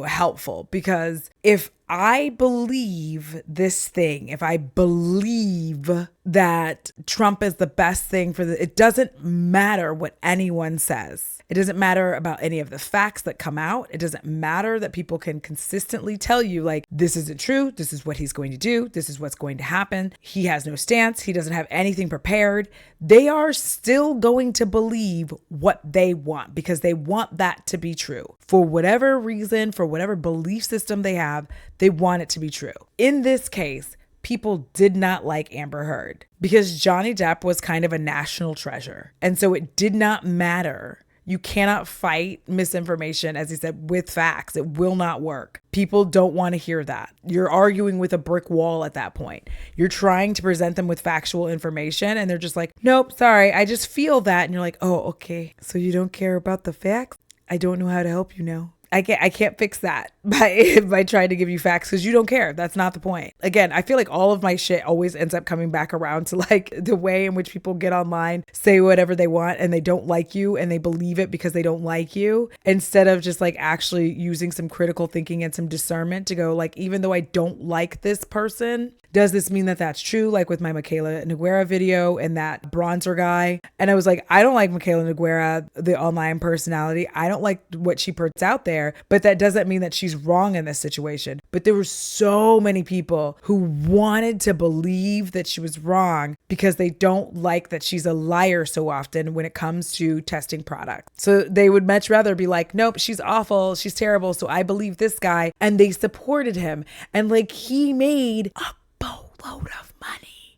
helpful, because if I believe this thing, if I believe that Trump is the best thing it doesn't matter what anyone says. It doesn't matter about any of the facts that come out. It doesn't matter that people can consistently tell you, like, this isn't true. This is what he's going to do. This is what's going to happen. He has no stance. He doesn't have anything prepared. They are still going to believe what they want because they want that to be true. For whatever reason, for whatever belief system they have, they want it to be true. In this case, people did not like Amber Heard because Johnny Depp was kind of a national treasure. And so it did not matter. You cannot fight misinformation, as he said, with facts. It will not work. People don't want to hear that. You're arguing with a brick wall at that point. You're trying to present them with factual information and they're just like, nope, sorry, I just feel that. And you're like, oh, okay. So you don't care about the facts? I don't know how to help you now. I can't fix that by trying to give you facts because you don't care. That's not the point. Again, I feel like all of my shit always ends up coming back around to like the way in which people get online, say whatever they want, and they don't like you and they believe it because they don't like you, instead of just like actually using some critical thinking and some discernment to go like, even though I don't like this person, Does this mean that that's true? Like with my Michaela Noguera video and that bronzer guy. And I was like, I don't like Michaela Noguera, the online personality. I don't like what she puts out there, but that doesn't mean that she's wrong in this situation. But there were so many people who wanted to believe that she was wrong because they don't like that she's a liar so often when it comes to testing products. So they would much rather be like, nope, she's awful, she's terrible, so I believe this guy. And they supported him. And like, he made a boatload of money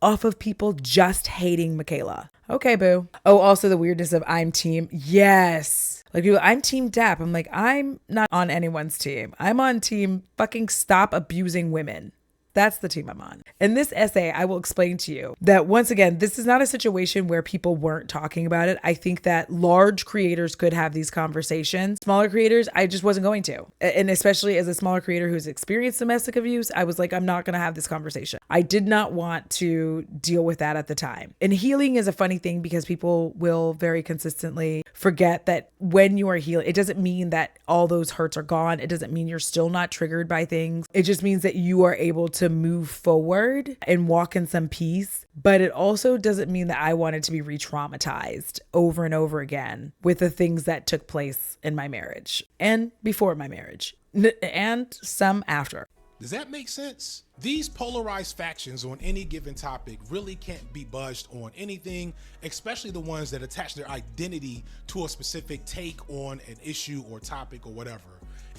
off of people just hating Michaela. Okay, boo. Oh, also the weirdness of I'm team. Yes. Like, I'm team Depp. I'm like, I'm not on anyone's team. I'm on team fucking stop abusing women. That's the team I'm on. In this essay, I will explain to you that once again, this is not a situation where people weren't talking about it. I think that large creators could have these conversations. Smaller creators, I just wasn't going to. And especially as a smaller creator who's experienced domestic abuse, I was like, I'm not going to have this conversation. I did not want to deal with that at the time. And healing is a funny thing because people will very consistently forget that when you are healing, it doesn't mean that all those hurts are gone. It doesn't mean you're still not triggered by things. It just means that you are able to move forward and walk in some peace. But it also doesn't mean that I wanted to be re-traumatized over and over again with the things that took place in my marriage and before my marriage and some after. Does that make sense? These polarized factions on any given topic really can't be budged on anything, especially the ones that attach their identity to a specific take on an issue or topic or whatever.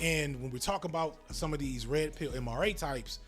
And when we talk about some of these red pill MRA types,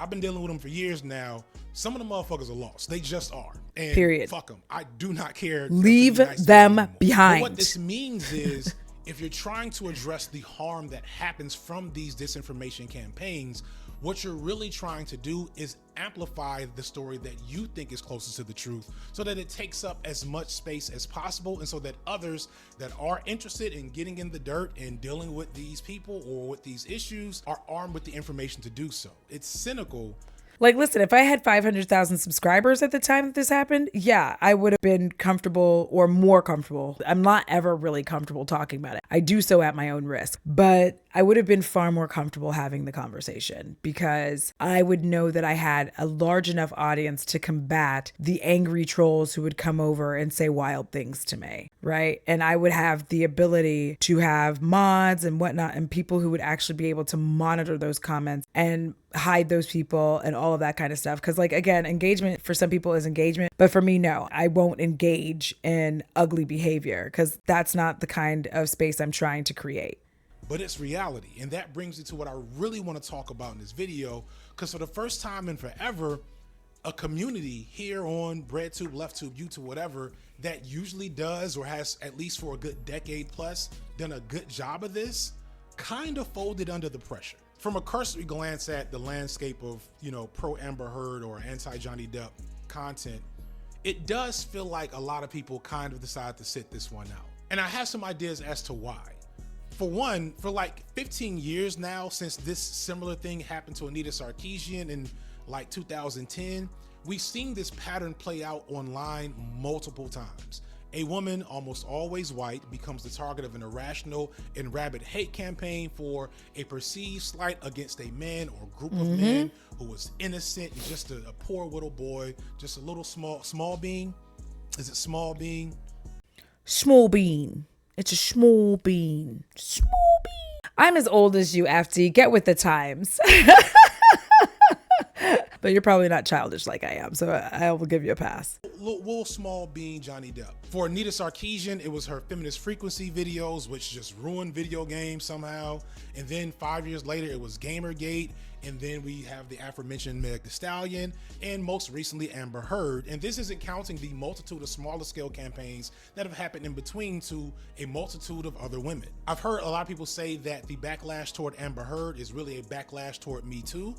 I've been dealing with them for years now. Some of the motherfuckers are lost. They just are. And period. Fuck them. I do not care. Leave nice them behind. But what this means is if you're trying to address the harm that happens from these disinformation campaigns, what you're really trying to do is amplify the story that you think is closest to the truth so that it takes up as much space as possible and so that others that are interested in getting in the dirt and dealing with these people or with these issues are armed with the information to do so. It's cynical. Like, listen, if I had 500,000 subscribers at the time that this happened, yeah, I would have been comfortable or more comfortable. I'm not ever really comfortable talking about it. I do so at my own risk, but I would have been far more comfortable having the conversation because I would know that I had a large enough audience to combat the angry trolls who would come over and say wild things to me, right? And I would have the ability to have mods and whatnot and people who would actually be able to monitor those comments and hide those people and all of that kind of stuff. Because like, again, engagement for some people is engagement, but for me, no, I won't engage in ugly behavior because that's not the kind of space I'm trying to create. But it's reality. And that brings me to what I really want to talk about in this video, because for the first time in forever, a community here on BreadTube, LeftTube, YouTube, whatever, that usually does or has at least for a good decade plus done a good job of this, kind of folded under the pressure. From a cursory glance at the landscape of, pro Amber Heard or anti-Johnny Depp content, it does feel like a lot of people kind of decided to sit this one out. And I have some ideas as to why. For one, for like 15 years now, since this similar thing happened to Anita Sarkeesian in like 2010, we've seen this pattern play out online multiple times. A woman, almost always white, becomes the target of an irrational and rabid hate campaign for a perceived slight against a man or group of men who was innocent and just a poor little boy, just a little small being. Is it small being? Small bean. It's a small bean. Small bean. I'm as old as you, FD. Get with the times. But you're probably not childish like I am, so I will give you a pass. Little small being Johnny Depp. For Anita Sarkeesian, it was her feminist frequency videos, which just ruined video games somehow. And then 5 years later, it was Gamergate. And then we have the aforementioned Meg Thee Stallion, and most recently Amber Heard. And this isn't counting the multitude of smaller scale campaigns that have happened in between to a multitude of other women. I've heard a lot of people say that the backlash toward Amber Heard is really a backlash toward Me Too.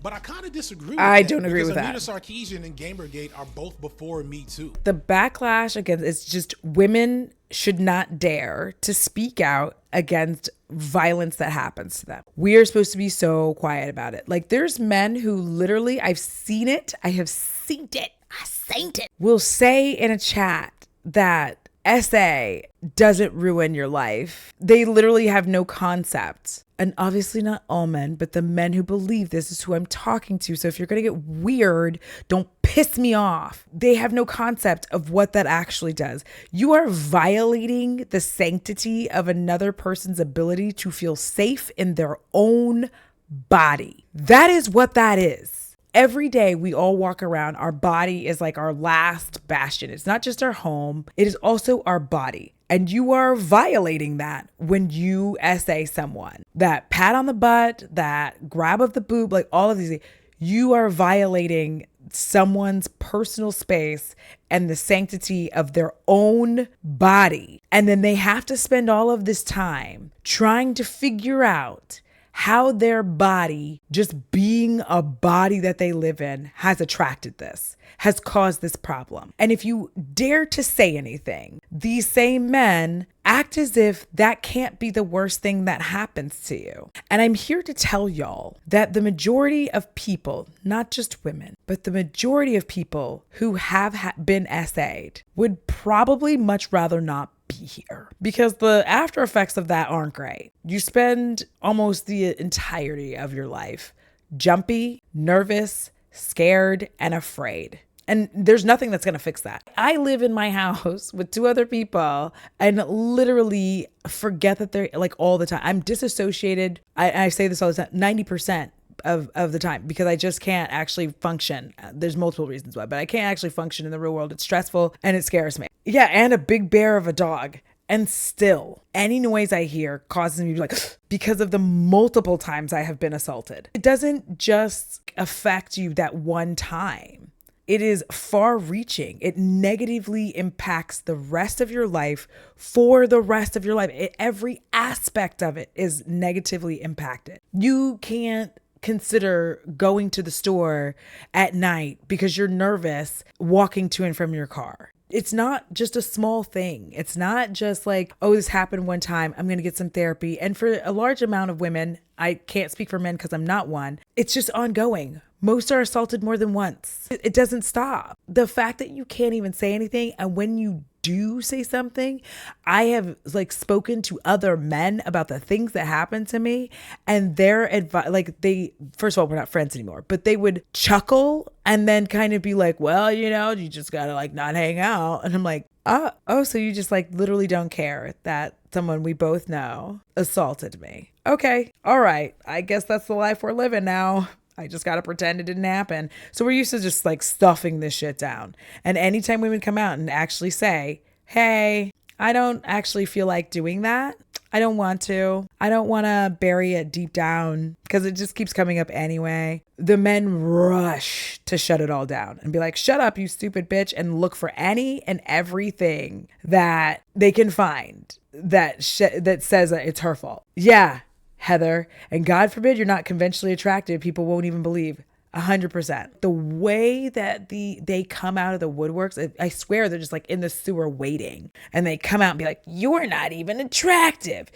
But I kind of disagree with that. I don't agree with that. Anita Sarkeesian and Gamergate are both before Me Too. The backlash against it's just women should not dare to speak out against violence that happens to them. We are supposed to be so quiet about it. Like there's men who literally, I've seen it. I have seen it. I seen it. Will say in a chat that SA doesn't ruin your life. They literally have no concept. And obviously not all men, but the men who believe this is who I'm talking to. So if you're going to get weird, don't piss me off. They have no concept of what that actually does. You are violating the sanctity of another person's ability to feel safe in their own body. That is what that is. Every day we all walk around, our body is like our last bastion. It's not just our home, it is also our body. And you are violating that when you SA someone. That pat on the butt, that grab of the boob, like all of these things. You are violating someone's personal space and the sanctity of their own body. And then they have to spend all of this time trying to figure out how their body, just being a body that they live in, has attracted this, has caused this problem. And if you dare to say anything, these same men act as if that can't be the worst thing that happens to you. And I'm here to tell y'all that the majority of people, not just women, but the majority of people who have been SA'd would probably much rather not be here, because the after effects of that aren't great. You spend almost the entirety of your life jumpy, nervous, scared, and afraid. And there's nothing that's going to fix that. I live in my house with 2 other people and literally forget that they're like all the time. I'm disassociated. I say this all the time, 90% of the time, because I just can't actually function. There's multiple reasons why, but I can't actually function in the real world. It's stressful and it scares me. Yeah, and a big bear of a dog. And still, any noise I hear causes me to be like, because of the multiple times I have been assaulted. It doesn't just affect you that one time. It is far reaching. It negatively impacts the rest of your life for the rest of your life. Every aspect of it is negatively impacted. You can't consider going to the store at night because you're nervous walking to and from your car. It's not just a small thing. It's not just like, oh, this happened one time, I'm going to get some therapy. And for a large amount of women, I can't speak for men because I'm not one, it's just ongoing. Most are assaulted more than once. It doesn't stop. The fact that you can't even say anything, and when you do say something, I have like spoken to other men about the things that happened to me, and their advice, like they, first of all, we're not friends anymore, but they would chuckle and then kind of be like, well, you know, you just gotta like not hang out. And I'm like, oh, so you just like literally don't care that someone we both know assaulted me. Okay, all right. I guess that's the life we're living now. I just got to pretend it didn't happen. So we're used to just like stuffing this shit down. And anytime women come out and actually say, hey, I don't actually feel like doing that. I don't want to. I don't want to bury it deep down because it just keeps coming up anyway. The men rush to shut it all down and be like, shut up, you stupid bitch, and look for any and everything that they can find that says that it's her fault. Yeah, Heather, and God forbid you're not conventionally attractive, people won't even believe. 100%. The way that they come out of the woodworks, I swear they're just like in the sewer waiting, and they come out and be like, you're not even attractive,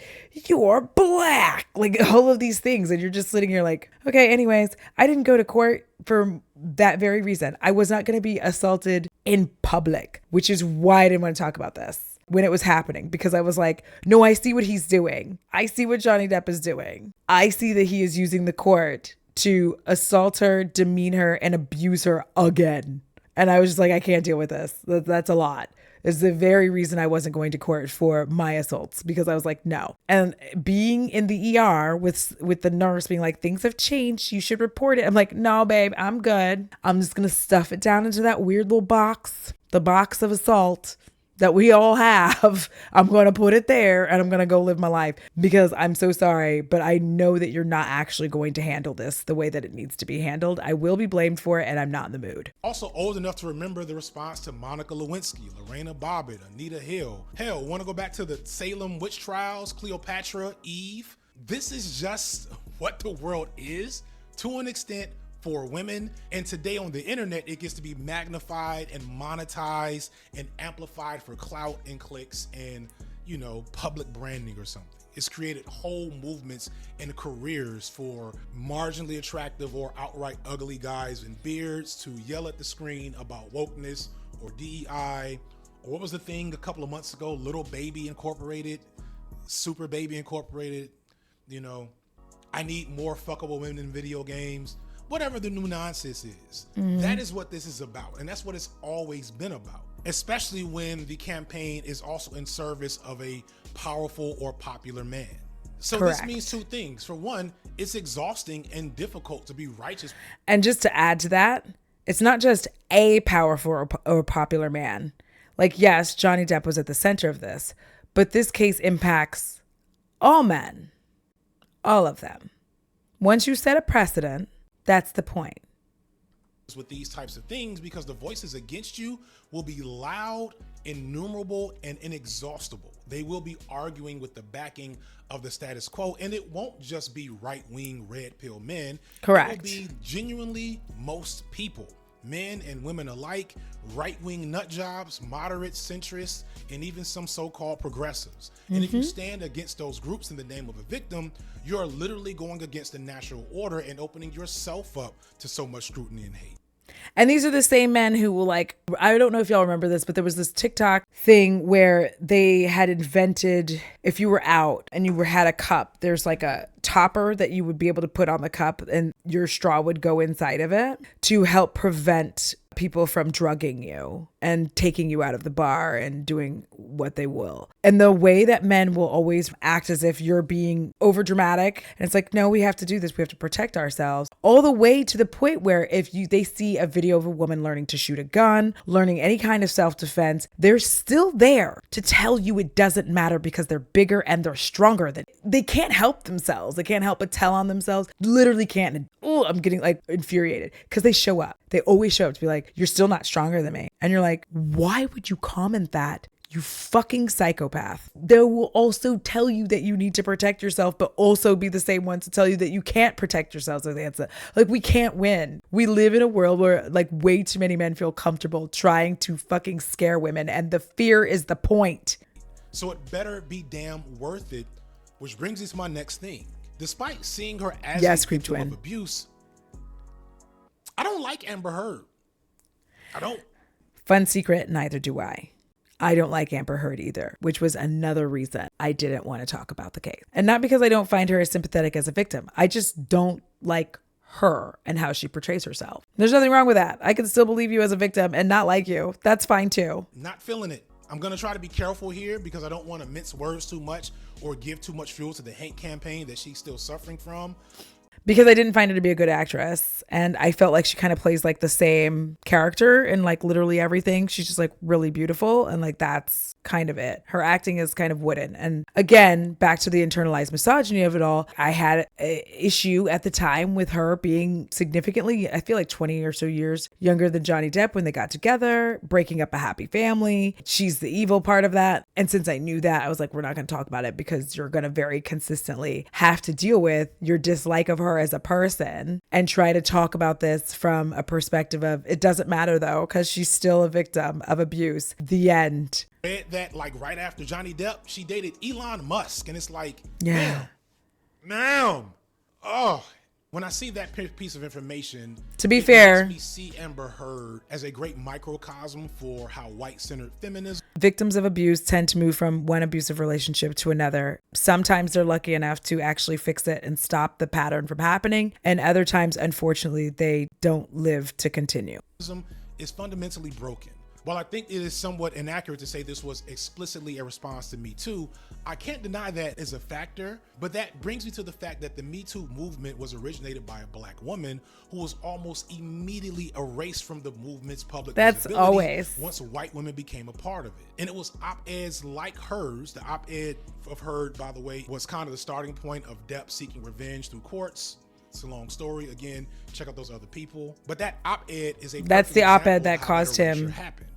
you're black, like all of these things, and you're just sitting here like, okay, anyways, I didn't go to court for that very reason. I was not going to be assaulted in public, which is why I didn't want to talk about this when it was happening, because I was like, no, I see what he's doing. I see what Johnny Depp is doing. I see that he is using the court to assault her, demean her, and abuse her again. And I was just like, I can't deal with this. That's a lot. It's the very reason I wasn't going to court for my assaults, because I was like, no. And being in the ER with the nurse being like, things have changed, you should report it. I'm like, no, babe, I'm good. I'm just going to stuff it down into that weird little box, the box of assault that we all have. I'm going to put it there and I'm going to go live my life, because I'm so sorry, but I know that you're not actually going to handle this the way that it needs to be handled. I will be blamed for it, and I'm not in the mood. Also old enough to remember the response to Monica Lewinsky, Lorena Bobbitt, Anita Hill. Hell, want to go back to the Salem witch trials, Cleopatra, Eve? This is just what the world is to an extent for women. And today on the internet, it gets to be magnified and monetized and amplified for clout and clicks and, you know, public branding or something. It's created whole movements and careers for marginally attractive or outright ugly guys in beards to yell at the screen about wokeness or DEI what was the thing a couple of months ago? Little Baby Incorporated, Super Baby Incorporated, you know, I need more fuckable women in video games. Whatever the new nonsense is. That is what this is about. And that's what it's always been about. Especially when the campaign is also in service of a powerful or popular man. So Correct. This means two things. For one, it's exhausting and difficult to be righteous. And just to add to that, it's not just a powerful or popular man. Like, yes, Johnny Depp was at the center of this, but this case impacts all men, all of them. Once you set a precedent, that's the point. With these types of things, because the voices against you will be loud, innumerable, and inexhaustible. They will be arguing with the backing of the status quo, and it won't just be right-wing red pill men. Correct. It will be genuinely most people, men and women alike, right-wing nut jobs, moderate centrists, and even some so-called progressives. And if you stand against those groups in the name of a victim, you're literally going against the natural order and opening yourself up to so much scrutiny and hate. And these are the same men who will, like, I don't know if y'all remember this, but there was this TikTok thing where they had invented, if you were out and you had a cup, there's like a topper that you would be able to put on the cup and your straw would go inside of it to help prevent people from drugging you and taking you out of the bar and doing what they will. And the way that men will always act as if you're being over dramatic, and it's like, no, we have to do this. We have to protect ourselves, all the way to the point where if they see a video of a woman learning to shoot a gun, learning any kind of self-defense, they're still there to tell you it doesn't matter because they're bigger and they're stronger than they can't help themselves. They can't help but tell on themselves. Literally can't. And, I'm getting like infuriated because they show up. They always show up to be like, you're still not stronger than me. And you're like, why would you comment that? You fucking psychopath. They will also tell you that you need to protect yourself, but also be the same ones to tell you that you can't protect yourselves with answer. Like, we can't win. We live in a world where like way too many men feel comfortable trying to fucking scare women. And the fear is the point. So it better be damn worth it, which brings us to my next thing. Despite seeing her as a Creep victim Twin. of abuse, I don't like Amber Heard. I don't. Fun secret, neither do I. I don't like Amber Heard either, which was another reason I didn't want to talk about the case. And not because I don't find her as sympathetic as a victim. I just don't like her and how she portrays herself. There's nothing wrong with that. I can still believe you as a victim and not like you. That's fine too. Not feeling it. I'm going to try to be careful here because I don't want to mince words too much or give too much fuel to the hate campaign that she's still suffering from. Because I didn't find her to be a good actress. And I felt like she kind of plays like the same character in like literally everything. She's just like really beautiful. And like, that's kind of it. Her acting is kind of wooden. And again, back to the internalized misogyny of it all. I had an issue at the time with her being significantly, I feel like 20 or so years younger than Johnny Depp when they got together, breaking up a happy family. She's the evil part of that. And since I knew that, I was like, we're not going to talk about it because you're going to very consistently have to deal with your dislike of her as a person and try to talk about this from a perspective of it doesn't matter though, because she's still a victim of abuse. The end. Read that like right after Johnny Depp, she dated Elon Musk. And it's like, Yeah. damn. Oh, when I see that piece of information, To be it fair, makes me see Amber Heard as a great microcosm for how white-centered feminism victims of abuse tend to move from one abusive relationship to another. Sometimes they're lucky enough to actually fix it and stop the pattern from happening. And other times, unfortunately, they don't live to continue. is fundamentally broken. While I think it is somewhat inaccurate to say this was explicitly a response to Me Too, I can't deny that as a factor, but that brings me to the fact that the Me Too movement was originated by a black woman who was almost immediately erased from the movement's public That's visibility always. once white women became a part of it. And it was op-eds like hers. The op-ed of Heard, by the way, was kind of the starting point of Depp seeking revenge through courts. It's a long story. Again, check out those other people. But that op-ed is a That's perfect the op-ed example that of how caused erasure him happened.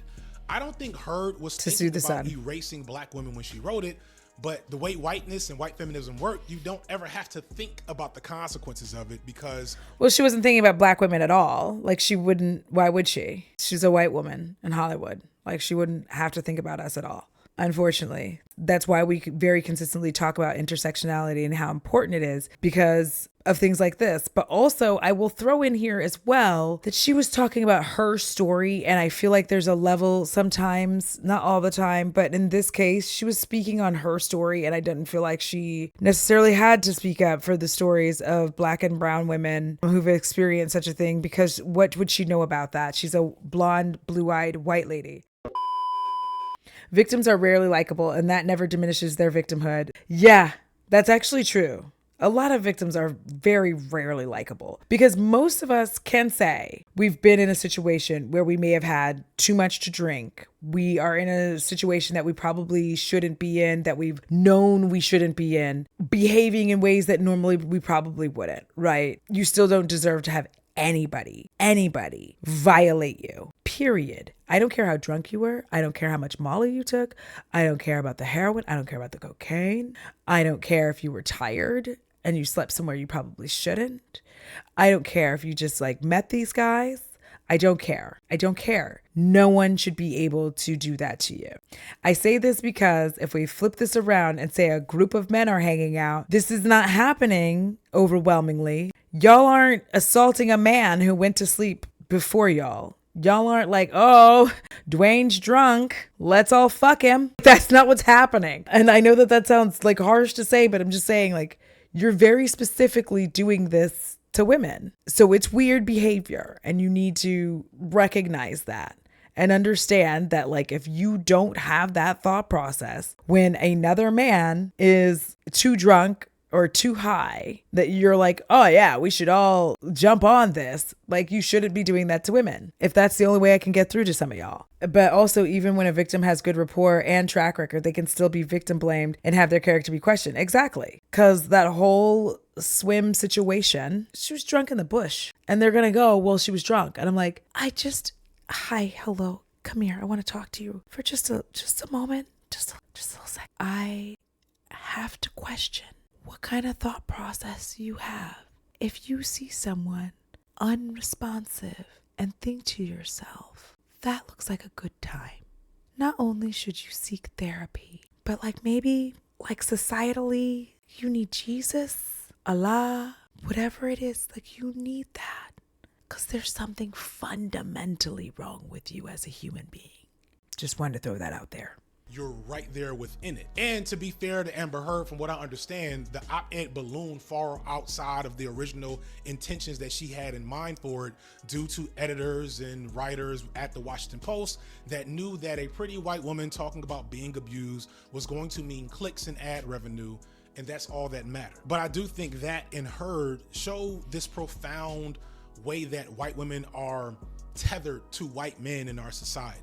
I don't think Heard was to thinking sue the about Sun. erasing black women when she wrote it, but the way whiteness and white feminism work, you don't ever have to think about the consequences of it because... Well, she wasn't thinking about black women at all. Like, she wouldn't, why would she? She's a white woman in Hollywood. Like, she wouldn't have to think about us at all. unfortunately. That's why we very consistently talk about intersectionality and how important it is because of things like this. But also, I will throw in here as well that she was talking about her story. And I feel like there's a level sometimes, not all the time, but in this case, she was speaking on her story. And I didn't feel like she necessarily had to speak up for the stories of Black and brown women who've experienced such a thing, because what would she know about that? She's a blonde, blue-eyed white lady. Victims are rarely likable, and that never diminishes their victimhood. Yeah, that's actually true. A lot of victims are very rarely likable because most of us can say we've been in a situation where we may have had too much to drink. We are in a situation that we probably shouldn't be in, that we've known we shouldn't be in, behaving in ways that normally we probably wouldn't, right? You still don't deserve to have anybody violate you, period. I don't care how drunk you were. I don't care how much Molly you took. I don't care about the heroin. I don't care about the cocaine. I don't care if you were tired and you slept somewhere you probably shouldn't. I don't care if you just like met these guys. I don't care. I don't care. No one should be able to do that to you. I say this because if we flip this around and say a group of men are hanging out, this is not happening overwhelmingly. Y'all aren't assaulting a man who went to sleep before y'all. Y'all aren't like, oh, Dwayne's drunk, let's all fuck him. That's not what's happening. And I know that that sounds like harsh to say, but I'm just saying, like, you're very specifically doing this to women. So it's weird behavior, and you need to recognize that and understand that, like, if you don't have that thought process when another man is too drunk or too high, that you're like, oh yeah, we should all jump on this. Like, you shouldn't be doing that to women, if that's the only way I can get through to some of y'all. But also, even when a victim has good rapport and track record, they can still be victim blamed and have their character be questioned. Exactly. Because that whole swim situation, she was drunk in the bush, and they're gonna go, well, she was drunk. And I'm like, hi, hello, come here. I want to talk to you for just a moment. Just a little sec. I have to question what kind of thought process you have if you see someone unresponsive and think to yourself, that looks like a good time. Not only should you seek therapy, but like maybe like societally, you need Jesus, Allah, whatever it is, like you need that because there's something fundamentally wrong with you as a human being. Just wanted to throw that out there. You're right there within it. And to be fair to Amber Heard, from what I understand, the op-ed ballooned far outside of the original intentions that she had in mind for it, due to editors and writers at the Washington Post that knew that a pretty white woman talking about being abused was going to mean clicks and ad revenue, and that's all that mattered. But I do think that in Heard show this profound way that white women are tethered to white men in our society.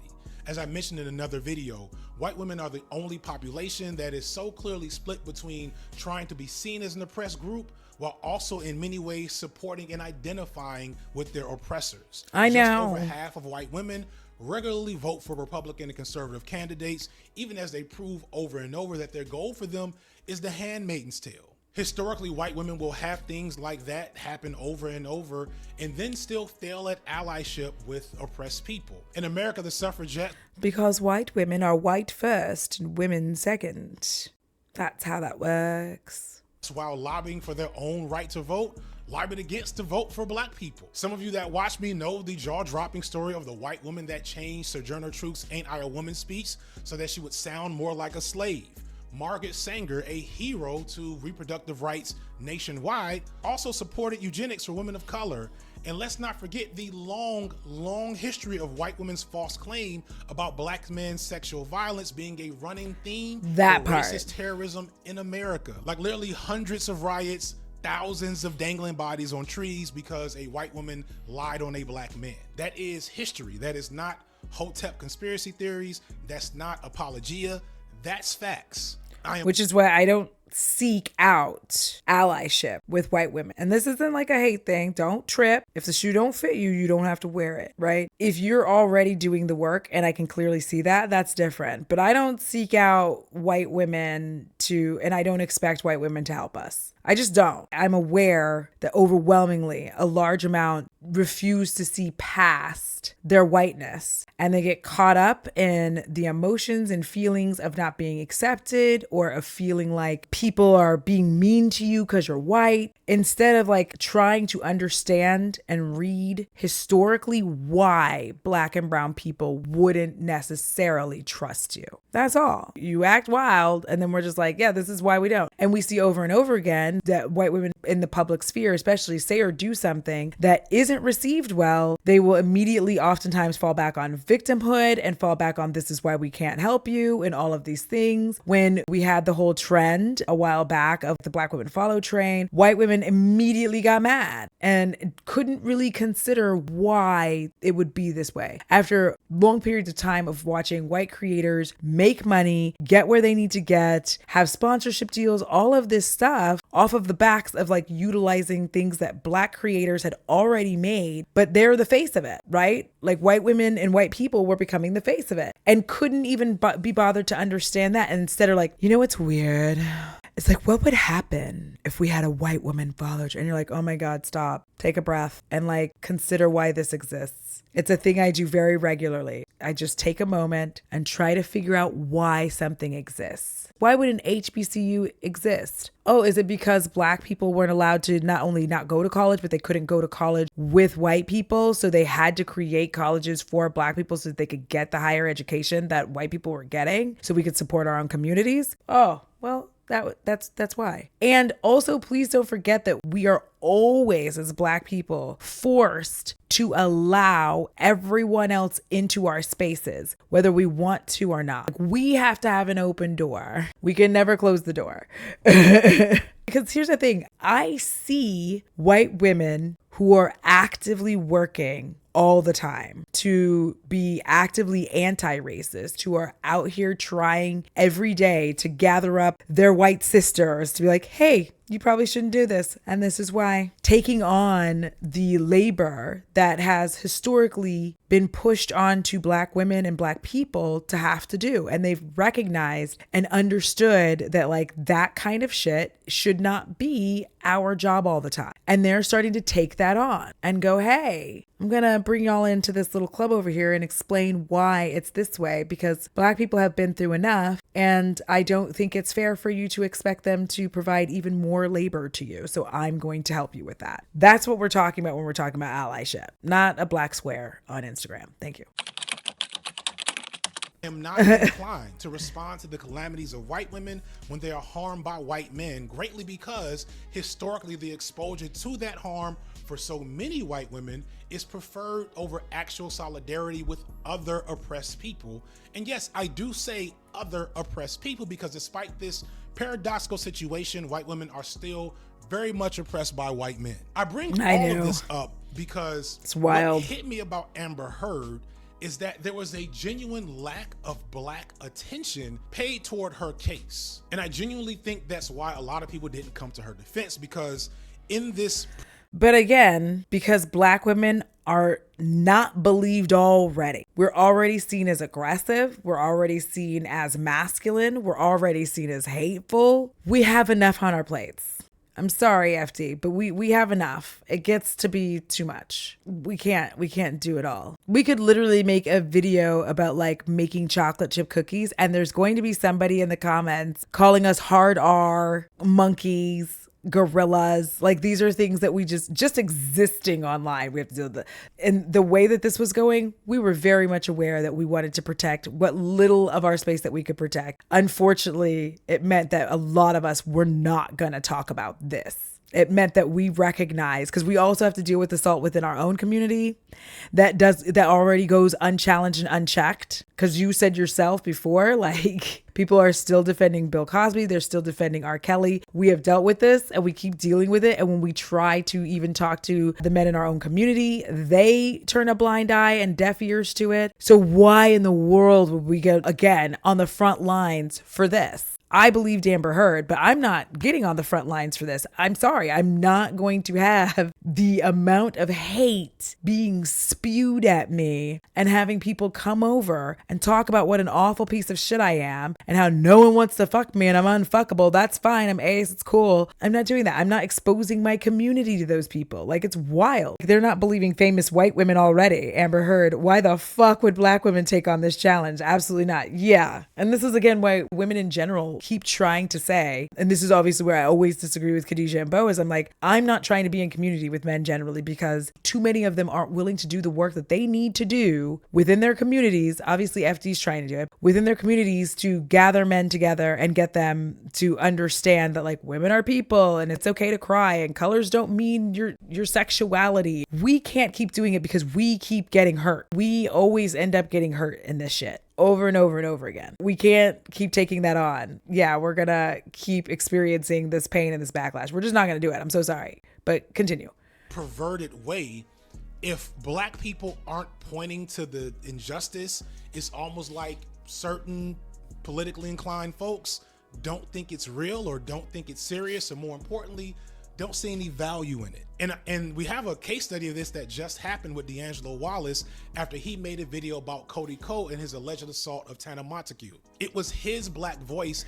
As I mentioned in another video, white women are the only population that is so clearly split between trying to be seen as an oppressed group while also in many ways supporting and identifying with their oppressors. I know. Just over half of white women regularly vote for Republican and conservative candidates, even as they prove over and over that their goal for them is the handmaid's tale. Historically, white women will have things like that happen over and over and then still fail at allyship with oppressed people. In America, the suffragette... Because white women are white first and women second. That's how that works. While lobbying for their own right to vote, lobbied against to vote for black people. Some of you that watch me know the jaw-dropping story of the white woman that changed Sojourner Truth's "Ain't I a Woman" speech so that she would sound more like a slave. Margaret Sanger, a hero to reproductive rights nationwide, also supported eugenics for women of color. And let's not forget the long history of white women's false claim about black men's sexual violence being a running theme That for part. racist terrorism in America. Like literally hundreds of riots, thousands of dangling bodies on trees because a white woman lied on a black man. That is history. That is not Hotep conspiracy theories. That's not apologia. That's facts. Which is why I don't seek out allyship with white women. And this isn't like a hate thing. Don't trip. If the shoe don't fit you, you don't have to wear it, right? If you're already doing the work, and I can clearly see that, that's different. But I don't seek out white women and I don't expect white women to help us. I just don't. I'm aware that overwhelmingly a large amount refuse to see past their whiteness, and they get caught up in the emotions and feelings of not being accepted, or of feeling like people are being mean to you because you're white, instead of like trying to understand and read historically why Black and brown people wouldn't necessarily trust you. That's all. You act wild, and then we're just like, yeah, this is why we don't. And we see over and over again that white women in the public sphere, especially, say or do something that isn't received well, they will immediately oftentimes fall back on victimhood and fall back on this is why we can't help you and all of these things. When we had the whole trend a while back of the Black women follow train, white women immediately got mad and couldn't really consider why it would be this way. After long periods of time of watching white creators make money, get where they need to get, have sponsorship deals, all of this stuff off of the backs of like utilizing things that Black creators had already made, but they're the face of it, right? Like white women and white people were becoming the face of it and couldn't even be bothered to understand that. And instead are like, you know what's weird? It's like, what would happen if we had a white woman follow? And you're like, oh my God, stop, take a breath and like consider why this exists. It's a thing I do very regularly. I just take a moment and try to figure out why something exists. Why would an HBCU exist? Oh, is it because Black people weren't allowed to not only not go to college, but they couldn't go to college with white people? So they had to create colleges for Black people so that they could get the higher education that white people were getting so we could support our own communities? Oh, well, that's why. And also, please don't forget that we are always, as Black people, forced to allow everyone else into our spaces, whether we want to or not. We have to have an open door. We can never close the door. Because here's the thing, I see white women who are actively working all the time to be actively anti-racist, who are out here trying every day to gather up their white sisters to be like, hey, you probably shouldn't do this, and this is why. Taking on the labor that has historically been pushed onto Black women and Black people to have to do. And they've recognized and understood that like that kind of shit should not be our job all the time. And they're starting to take that on and go, hey, I'm gonna bring y'all into this little club over here and explain why it's this way, because Black people have been through enough, and I don't think it's fair for you to expect them to provide even more labor to you. So I'm going to help you with that. That's what we're talking about when we're talking about allyship, not a black square on Instagram. Thank you. I am not inclined to respond to the calamities of white women when they are harmed by white men, greatly because historically the exposure to that harm for so many white women is preferred over actual solidarity with other oppressed people. And yes, I do say other oppressed people because despite this paradoxical situation, white women are still very much oppressed by white men. I bring all of this up because it's wild. What hit me about Amber Heard is that there was a genuine lack of Black attention paid toward her case. And I genuinely think that's why a lot of people didn't come to her defense, because in this... But again, because Black women are not believed already. We're already seen as aggressive. We're already seen as masculine. We're already seen as hateful. We have enough on our plates. I'm sorry, FD, but we have enough. It gets to be too much. We can't do it all. We could literally make a video about like making chocolate chip cookies, and there's going to be somebody in the comments calling us hard R, monkeys, gorillas. Like these are things that we just existing online, we have to deal with. And the way that this was going, we were very much aware that we wanted to protect what little of our space that we could protect. Unfortunately, it meant that a lot of us were not going to talk about this. It meant that we recognize, because we also have to deal with assault within our own community that already goes unchallenged and unchecked. Because you said yourself before, like people are still defending Bill Cosby. They're still defending R. Kelly. We have dealt with this and we keep dealing with it. And when we try to even talk to the men in our own community, they turn a blind eye and deaf ears to it. So why in the world would we get again on the front lines for this? I believed Amber Heard, but I'm not getting on the front lines for this. I'm sorry. I'm not going to have the amount of hate being spewed at me and having people come over and talk about what an awful piece of shit I am and how no one wants to fuck me and I'm unfuckable. That's fine. I'm ace. It's cool. I'm not doing that. I'm not exposing my community to those people. Like, it's wild. They're not believing famous white women already. Amber Heard, why the fuck would black women take on this challenge? Absolutely not. Yeah. And this is again why women in general keep trying to say, and this is obviously where I always disagree with Khadijah and Bo, is I'm like, I'm not trying to be in community with men generally because too many of them aren't willing to do the work that they need to do within their communities. Obviously FD's trying to do it within their communities to gather men together and get them to understand that like women are people and it's okay to cry and colors don't mean your sexuality. We can't keep doing it because we keep getting hurt. We always end up getting hurt in this shit. Over and over and over again. We can't keep taking that on. Yeah, we're gonna keep experiencing this pain and this backlash. We're just not gonna do it. I'm so sorry. But continue. Perverted way, if black people aren't pointing to the injustice, it's almost like certain politically inclined folks don't think it's real or don't think it's serious, or more importantly, don't see any value in it. And we have a case study of this that just happened with D'Angelo Wallace after he made a video about Cody Ko and his alleged assault of Tana Montague. It was his black voice.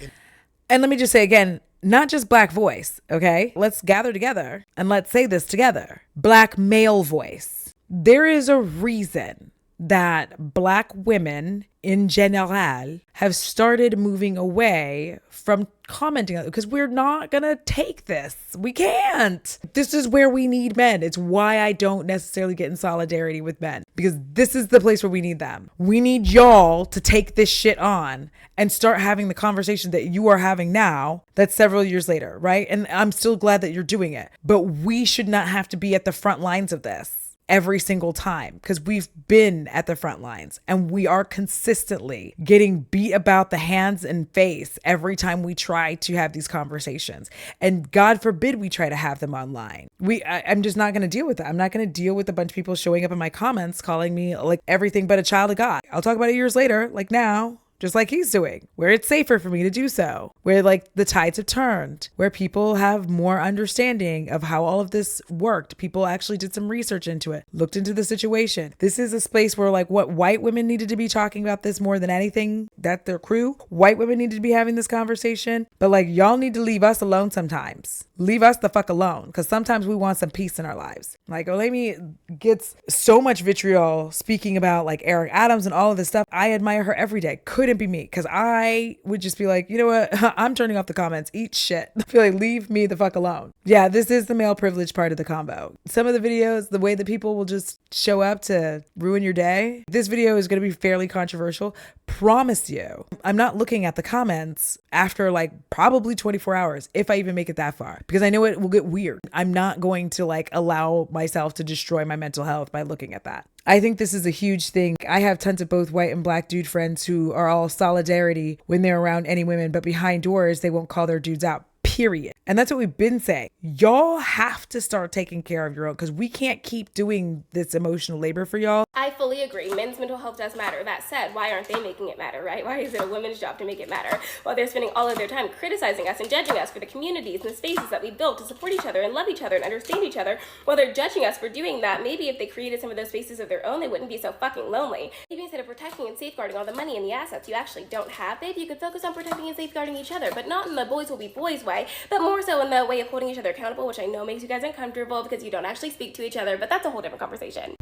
And let me just say again, not just black voice, okay? Let's gather together and let's say this together. Black male voice. There is a reason that black women in general have started moving away from commenting on it because we're not gonna take this. We can't. This is where we need men. It's why I don't necessarily get in solidarity with men, because this is the place where we need them. We need y'all to take this shit on and start having the conversation that you are having now that's several years later, right? And I'm still glad that you're doing it, but we should not have to be at the front lines of this every single time, because we've been at the front lines and we are consistently getting beat about the hands and face every time we try to have these conversations. And God forbid we try to have them online. I'm just not going to deal with that. I'm not going to deal with a bunch of people showing up in my comments calling me like everything but a child of God. I'll talk about it years later, like now, just like he's doing, where it's safer for me to do so, where like the tides have turned, where people have more understanding of how all of this worked. People actually did some research into it, looked into the situation. This is a space where like what white women needed to be talking about this more than anything, that their crew, white women needed to be having this conversation, but like y'all need to leave us alone sometimes. Leave us the fuck alone, because sometimes we want some peace in our lives. Like Olemi gets so much vitriol speaking about like Eric Adams and all of this stuff. I admire her every day. Couldn't be me, because I would just be like, you know what? I'm turning off the comments. Eat shit. I feel like leave me the fuck alone. Yeah, this is the male privilege part of the combo. Some of the videos, the way that people will just show up to ruin your day. This video is going to be fairly controversial. Promise you. I'm not looking at the comments after like probably 24 hours, if I even make it that far, because I know it will get weird. I'm not going to like allow myself to destroy my mental health by looking at that. I think this is a huge thing. I have tons of both white and black dude friends who are all solidarity when they're around any women, but behind doors, they won't call their dudes out. Period. And that's what we've been saying. Y'all have to start taking care of your own, because we can't keep doing this emotional labor for y'all. I fully agree. Men's mental health does matter. That said, why aren't they making it matter, right? Why is it a woman's job to make it matter while they're spending all of their time criticizing us and judging us for the communities and the spaces that we built to support each other and love each other and understand each other? While they're judging us for doing that, maybe if they created some of those spaces of their own, they wouldn't be so fucking lonely. Maybe instead of protecting and safeguarding all the money and the assets you actually don't have, maybe you could focus on protecting and safeguarding each other, but not in the boys will be boys way, but more so in the way of holding each other accountable, which I know makes you guys uncomfortable because you don't actually speak to each other, but that's a whole different conversation.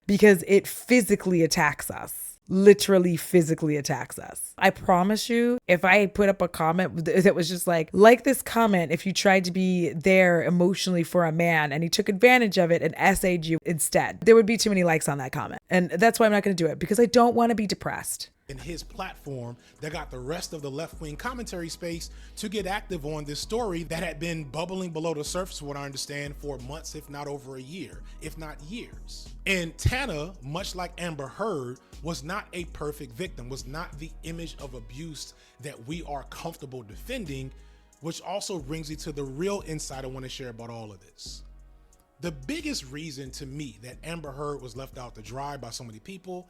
Because it physically attacks us. Literally physically attacks us. I promise you, if I put up a comment that was just like this comment if you tried to be there emotionally for a man and he took advantage of it and essayed you instead, there would be too many likes on that comment. And that's why I'm not going to do it, because I don't want to be depressed. In his platform that got the rest of the left-wing commentary space to get active on this story that had been bubbling below the surface, what I understand, for months, if not over a year, if not years. And Tana, much like Amber Heard, was not a perfect victim, was not the image of abuse that we are comfortable defending, which also brings me to the real insight I want to share about all of this. The biggest reason to me that Amber Heard was left out to dry by so many people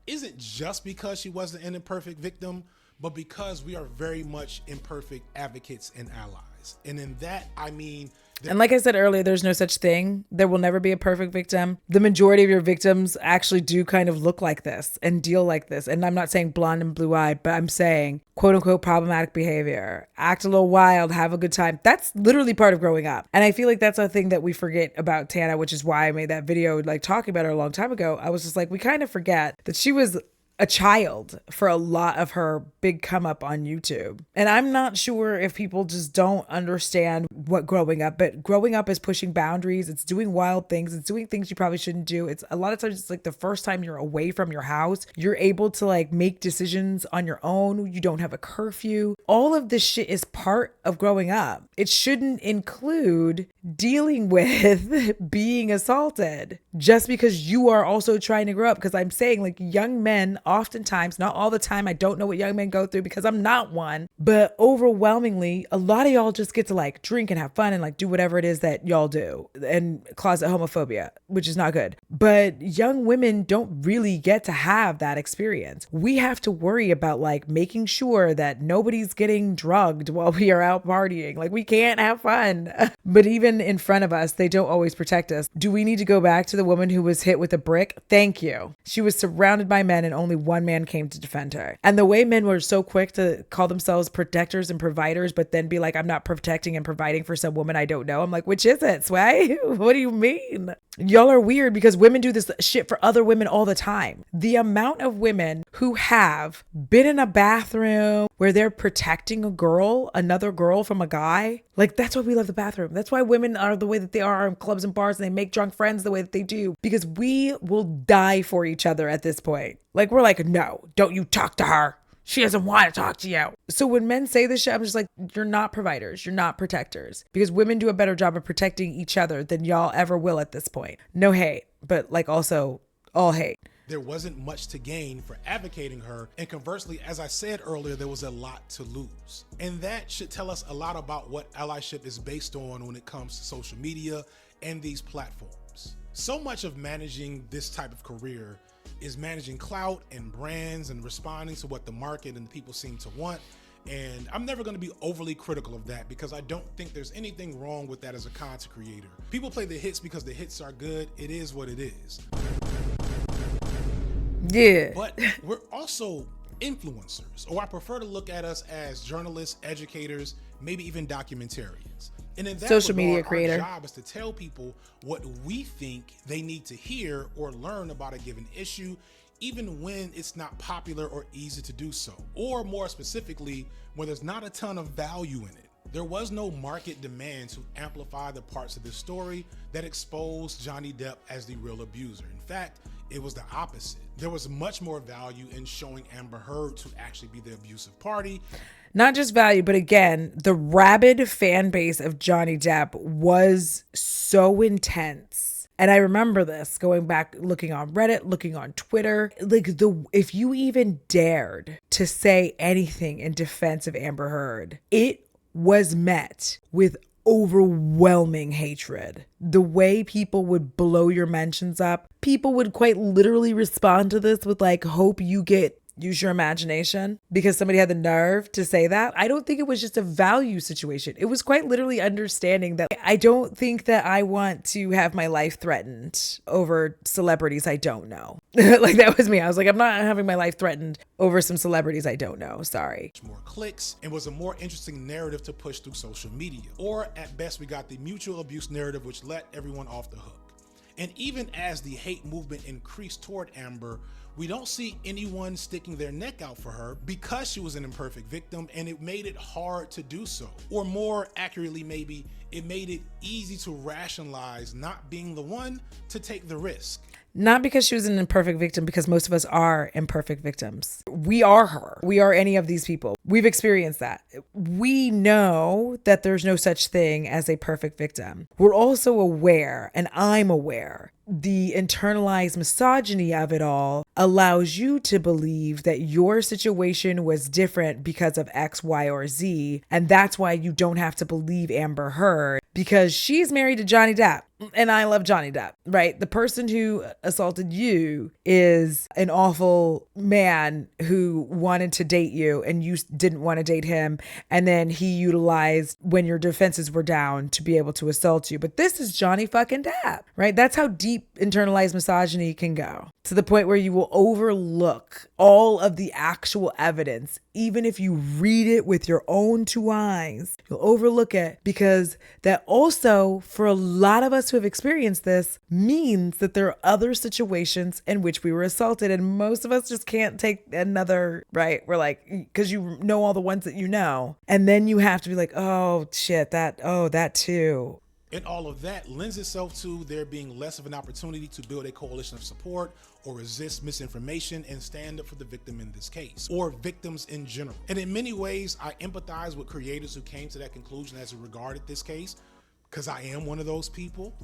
isn't just because she wasn't an imperfect victim, but because we are very much imperfect advocates and allies. And in that, I mean... And like I said earlier, there's no such thing. There will never be a perfect victim. The majority of your victims actually do kind of look like this and deal like this. And I'm not saying blonde and blue-eyed, but I'm saying quote unquote problematic behavior, act a little wild, have a good time. That's literally part of growing up. And I feel like that's a thing that we forget about Tana, which is why I made that video like talking about her a long time ago. I was just like, we kind of forget that she was a child for a lot of her big come up on YouTube. And I'm not sure if people just don't understand what growing up, but growing up is pushing boundaries. It's doing wild things. It's doing things you probably shouldn't do. It's a lot of times it's like the first time you're away from your house, you're able to like make decisions on your own. You don't have a curfew. All of this shit is part of growing up. It shouldn't include dealing with being assaulted just because you are also trying to grow up. Because I'm saying like young men, oftentimes, not all the time, I don't know what young men go through because I'm not one, but overwhelmingly, a lot of y'all just get to like drink and have fun and like do whatever it is that y'all do, and closet homophobia, which is not good. But young women don't really get to have that experience. We have to worry about like making sure that nobody's getting drugged while we are out partying. Like we can't have fun. But even in front of us, they don't always protect us. Do we need to go back to the woman who was hit with a brick? Thank you. She was surrounded by men and only one man came to defend her. And the way men were so quick to call themselves protectors and providers, but then be like, I'm not protecting and providing for some woman I don't know. I'm like, which is it, Sway? What do you mean? Y'all are weird because women do this shit for other women all the time. The amount of women who have been in a bathroom where they're protecting a girl, another girl from a guy, like that's why we love the bathroom. That's why women are the way that they are in clubs and bars and they make drunk friends the way that they do, because we will die for each other at this point. Like we're like, no, don't you talk to her. She doesn't want to talk to you. So when men say this shit, I'm just like, you're not providers. You're not protectors, because women do a better job of protecting each other than y'all ever will at this point. No hate, but like also all hate. There wasn't much to gain for advocating her. And conversely, as I said earlier, there was a lot to lose. And that should tell us a lot about what allyship is based on when it comes to social media and these platforms. So much of managing this type of career is managing clout and brands and responding to what the market and people seem to want. And I'm never going to be overly critical of that because I don't think there's anything wrong with that as a content creator. People play the hits because the hits are good. It is what it is. Yeah. But we're also influencers, or I prefer to look at us as journalists, educators, maybe even documentarians. And in that social regard, media creator, our job is to tell people what we think they need to hear or learn about a given issue, even when it's not popular or easy to do so, or more specifically, when there's not a ton of value in it. There was no market demand to amplify the parts of this story that exposed Johnny Depp as the real abuser. In fact, it was the opposite. There was much more value in showing Amber Heard to actually be the abusive party. Not just value, but again, the rabid fan base of Johnny Depp was so intense. And I remember this going back, looking on Reddit, looking on Twitter, like if you even dared to say anything in defense of Amber Heard, it was met with overwhelming hatred. The way people would blow your mentions up, people would quite literally respond to this with like, hope you use your imagination, because somebody had the nerve to say that. I don't think it was just a value situation. It was quite literally understanding that I don't think that I want to have my life threatened over celebrities I don't know. Like that was me. I was like, I'm not having my life threatened over some celebrities I don't know. Sorry. More clicks and was a more interesting narrative to push through social media. Or at best, we got the mutual abuse narrative, which let everyone off the hook. And even as the hate movement increased toward Amber, we don't see anyone sticking their neck out for her because she was an imperfect victim, and it made it hard to do so. Or more accurately, maybe, it made it easy to rationalize not being the one to take the risk. Not because she was an imperfect victim, because most of us are imperfect victims. We are her. We are any of these people. We've experienced that. We know that there's no such thing as a perfect victim. We're also aware, and I'm aware, the internalized misogyny of it all allows you to believe that your situation was different because of X, Y, or Z. And that's why you don't have to believe Amber Heard, because she's married to Johnny Depp. And I love Johnny Depp, right? The person who assaulted you is an awful man who wanted to date you and you didn't want to date him. And then he utilized when your defenses were down to be able to assault you. But this is Johnny fucking Depp, right? That's how deep internalized misogyny can go, to the point where you will overlook all of the actual evidence. Even if you read it with your own two eyes, you'll overlook it, because that also, for a lot of us who have experienced this, means that there are other situations in which we were assaulted, and most of us just can't take another, right? We're like, because you know all the ones that you know, and then you have to be like, oh shit, that too. And all of that lends itself to there being less of an opportunity to build a coalition of support or resist misinformation and stand up for the victim in this case, or victims in general. And in many ways, I empathize with creators who came to that conclusion as it regarded this case, because I am one of those people.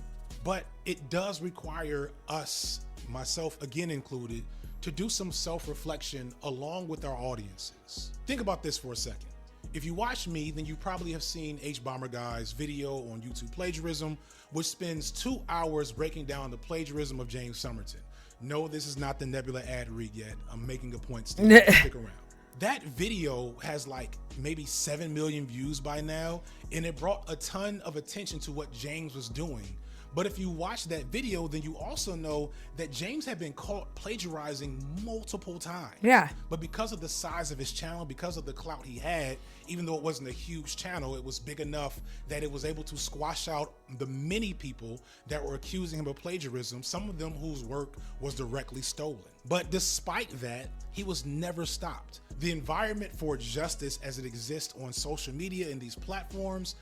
But it does require us, myself again included, to do some self-reflection along with our audiences. Think about this for a second. If you watch me, then you probably have seen H-Bomber Guy's video on YouTube Plagiarism, which spends 2 hours breaking down the plagiarism of James Somerton. No, this is not the Nebula ad read yet. I'm making a point still. Stick around. That video has like maybe 7 million views by now, and it brought a ton of attention to what James was doing. But if you watch that video, then you also know that James had been caught plagiarizing multiple times. Yeah. But because of the size of his channel, because of the clout he had, even though it wasn't a huge channel, it was big enough that it was able to squash out the many people that were accusing him of plagiarism, some of them whose work was directly stolen. But despite that, he was never stopped. The environment for justice as it exists on social media and these platforms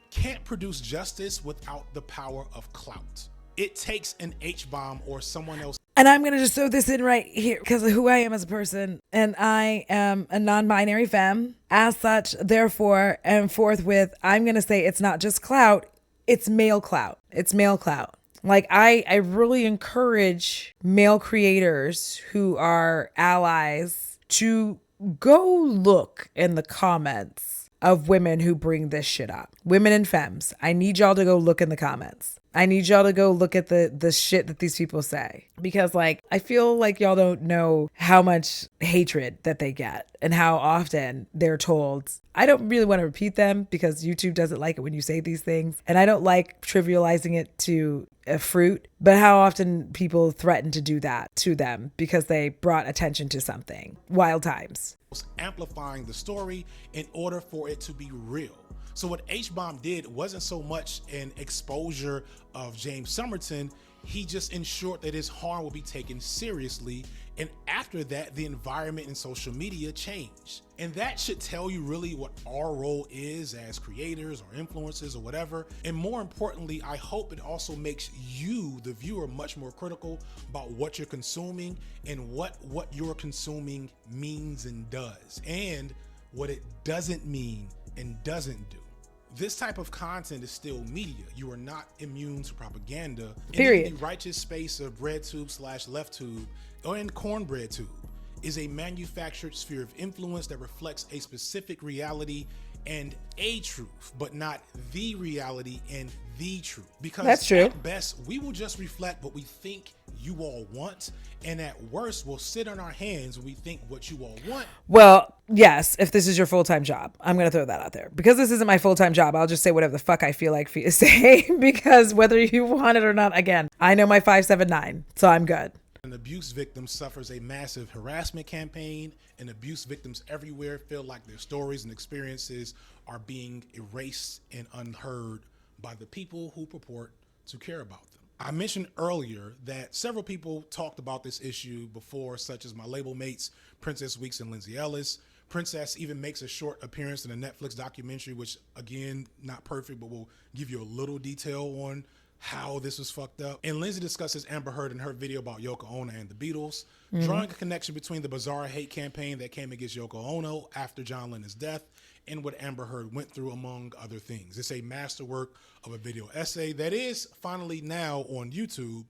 can't produce justice without the power of clout. It takes an H-bomb or someone else. And I'm going to just throw this in right here because of who I am as a person. And I am a non-binary femme. As such, therefore, and forthwith, I'm going to say it's not just clout, it's male clout. It's male clout. Like, I really encourage male creators who are allies to go look in the comments of women who bring this shit up. Women and femmes, I need y'all to go look in the comments. I need y'all to go look at the shit that these people say, because like, I feel like y'all don't know how much hatred that they get and how often they're told. I don't really want to repeat them because YouTube doesn't like it when you say these things. And I don't like trivializing it to a fruit, but how often people threaten to do that to them because they brought attention to something. Wild times. Amplifying the story in order for it to be real. So what H-Bomb did wasn't so much an exposure of James Somerton, he just ensured that his harm would be taken seriously. And after that, the environment in social media changed. And that should tell you really what our role is as creators or influencers or whatever. And more importantly, I hope it also makes you, the viewer, much more critical about what you're consuming and what you're consuming means and does, and what it doesn't mean and doesn't do. This type of content is still media. You are not immune to propaganda. Period. In the righteous space of breadtube/left tube or in cornbread tube is a manufactured sphere of influence that reflects a specific reality and a truth, but not the reality and the truth. Because that's true. At best, we will just reflect what we think you all want, and at worst, we'll sit on our hands when we think what you all want. Well, yes, if this is your full-time job, I'm going to throw that out there. Because this isn't my full-time job, I'll just say whatever the fuck I feel like for you to say, because whether you want it or not, again, I know my 579, so I'm good. An abuse victim suffers a massive harassment campaign, and abuse victims everywhere feel like their stories and experiences are being erased and unheard by the people who purport to care about them. I mentioned earlier that several people talked about this issue before, such as my label mates, Princess Weeks and Lindsay Ellis. Princess even makes a short appearance in a Netflix documentary, which again, not perfect, but will give you a little detail on how this was fucked up. And Lindsay discusses Amber Heard in her video about Yoko Ono and the Beatles, drawing a connection between the bizarre hate campaign that came against Yoko Ono after John Lennon's death and what Amber Heard went through, among other things. It's a masterwork of a video essay that is finally now on YouTube.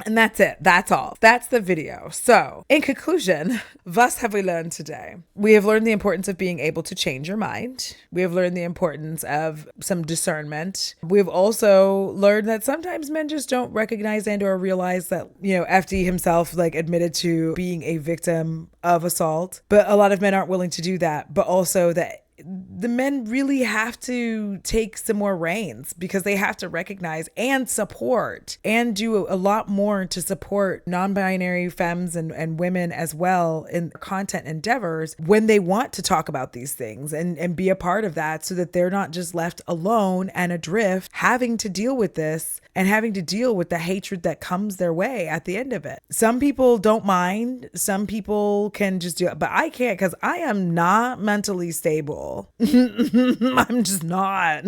And that's it. That's all. That's the video. So, in conclusion, thus have we learned today? We have learned the importance of being able to change your mind. We have learned the importance of some discernment. We've also learned that sometimes men just don't recognize and or realize that, FD himself admitted to being a victim of assault, but a lot of men aren't willing to do that. But also that the men really have to take some more reins because they have to recognize and support and do a lot more to support non-binary femmes and women as well in content endeavors when they want to talk about these things and be a part of that, so that they're not just left alone and adrift having to deal with this and having to deal with the hatred that comes their way at the end of it. Some people don't mind. Some people can just do it, but I can't because I am not mentally stable. I'm just not.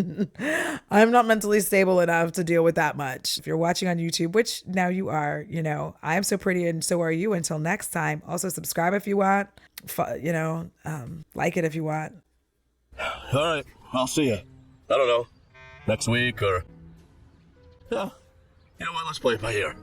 I'm not mentally stable enough to deal with that much. If you're watching on YouTube, which now you are, I am so pretty and so are you. Until next time, also subscribe if you want, like it if you want. All right, I'll see you. I don't know, next week or... Yeah, you know what, let's play it by ear.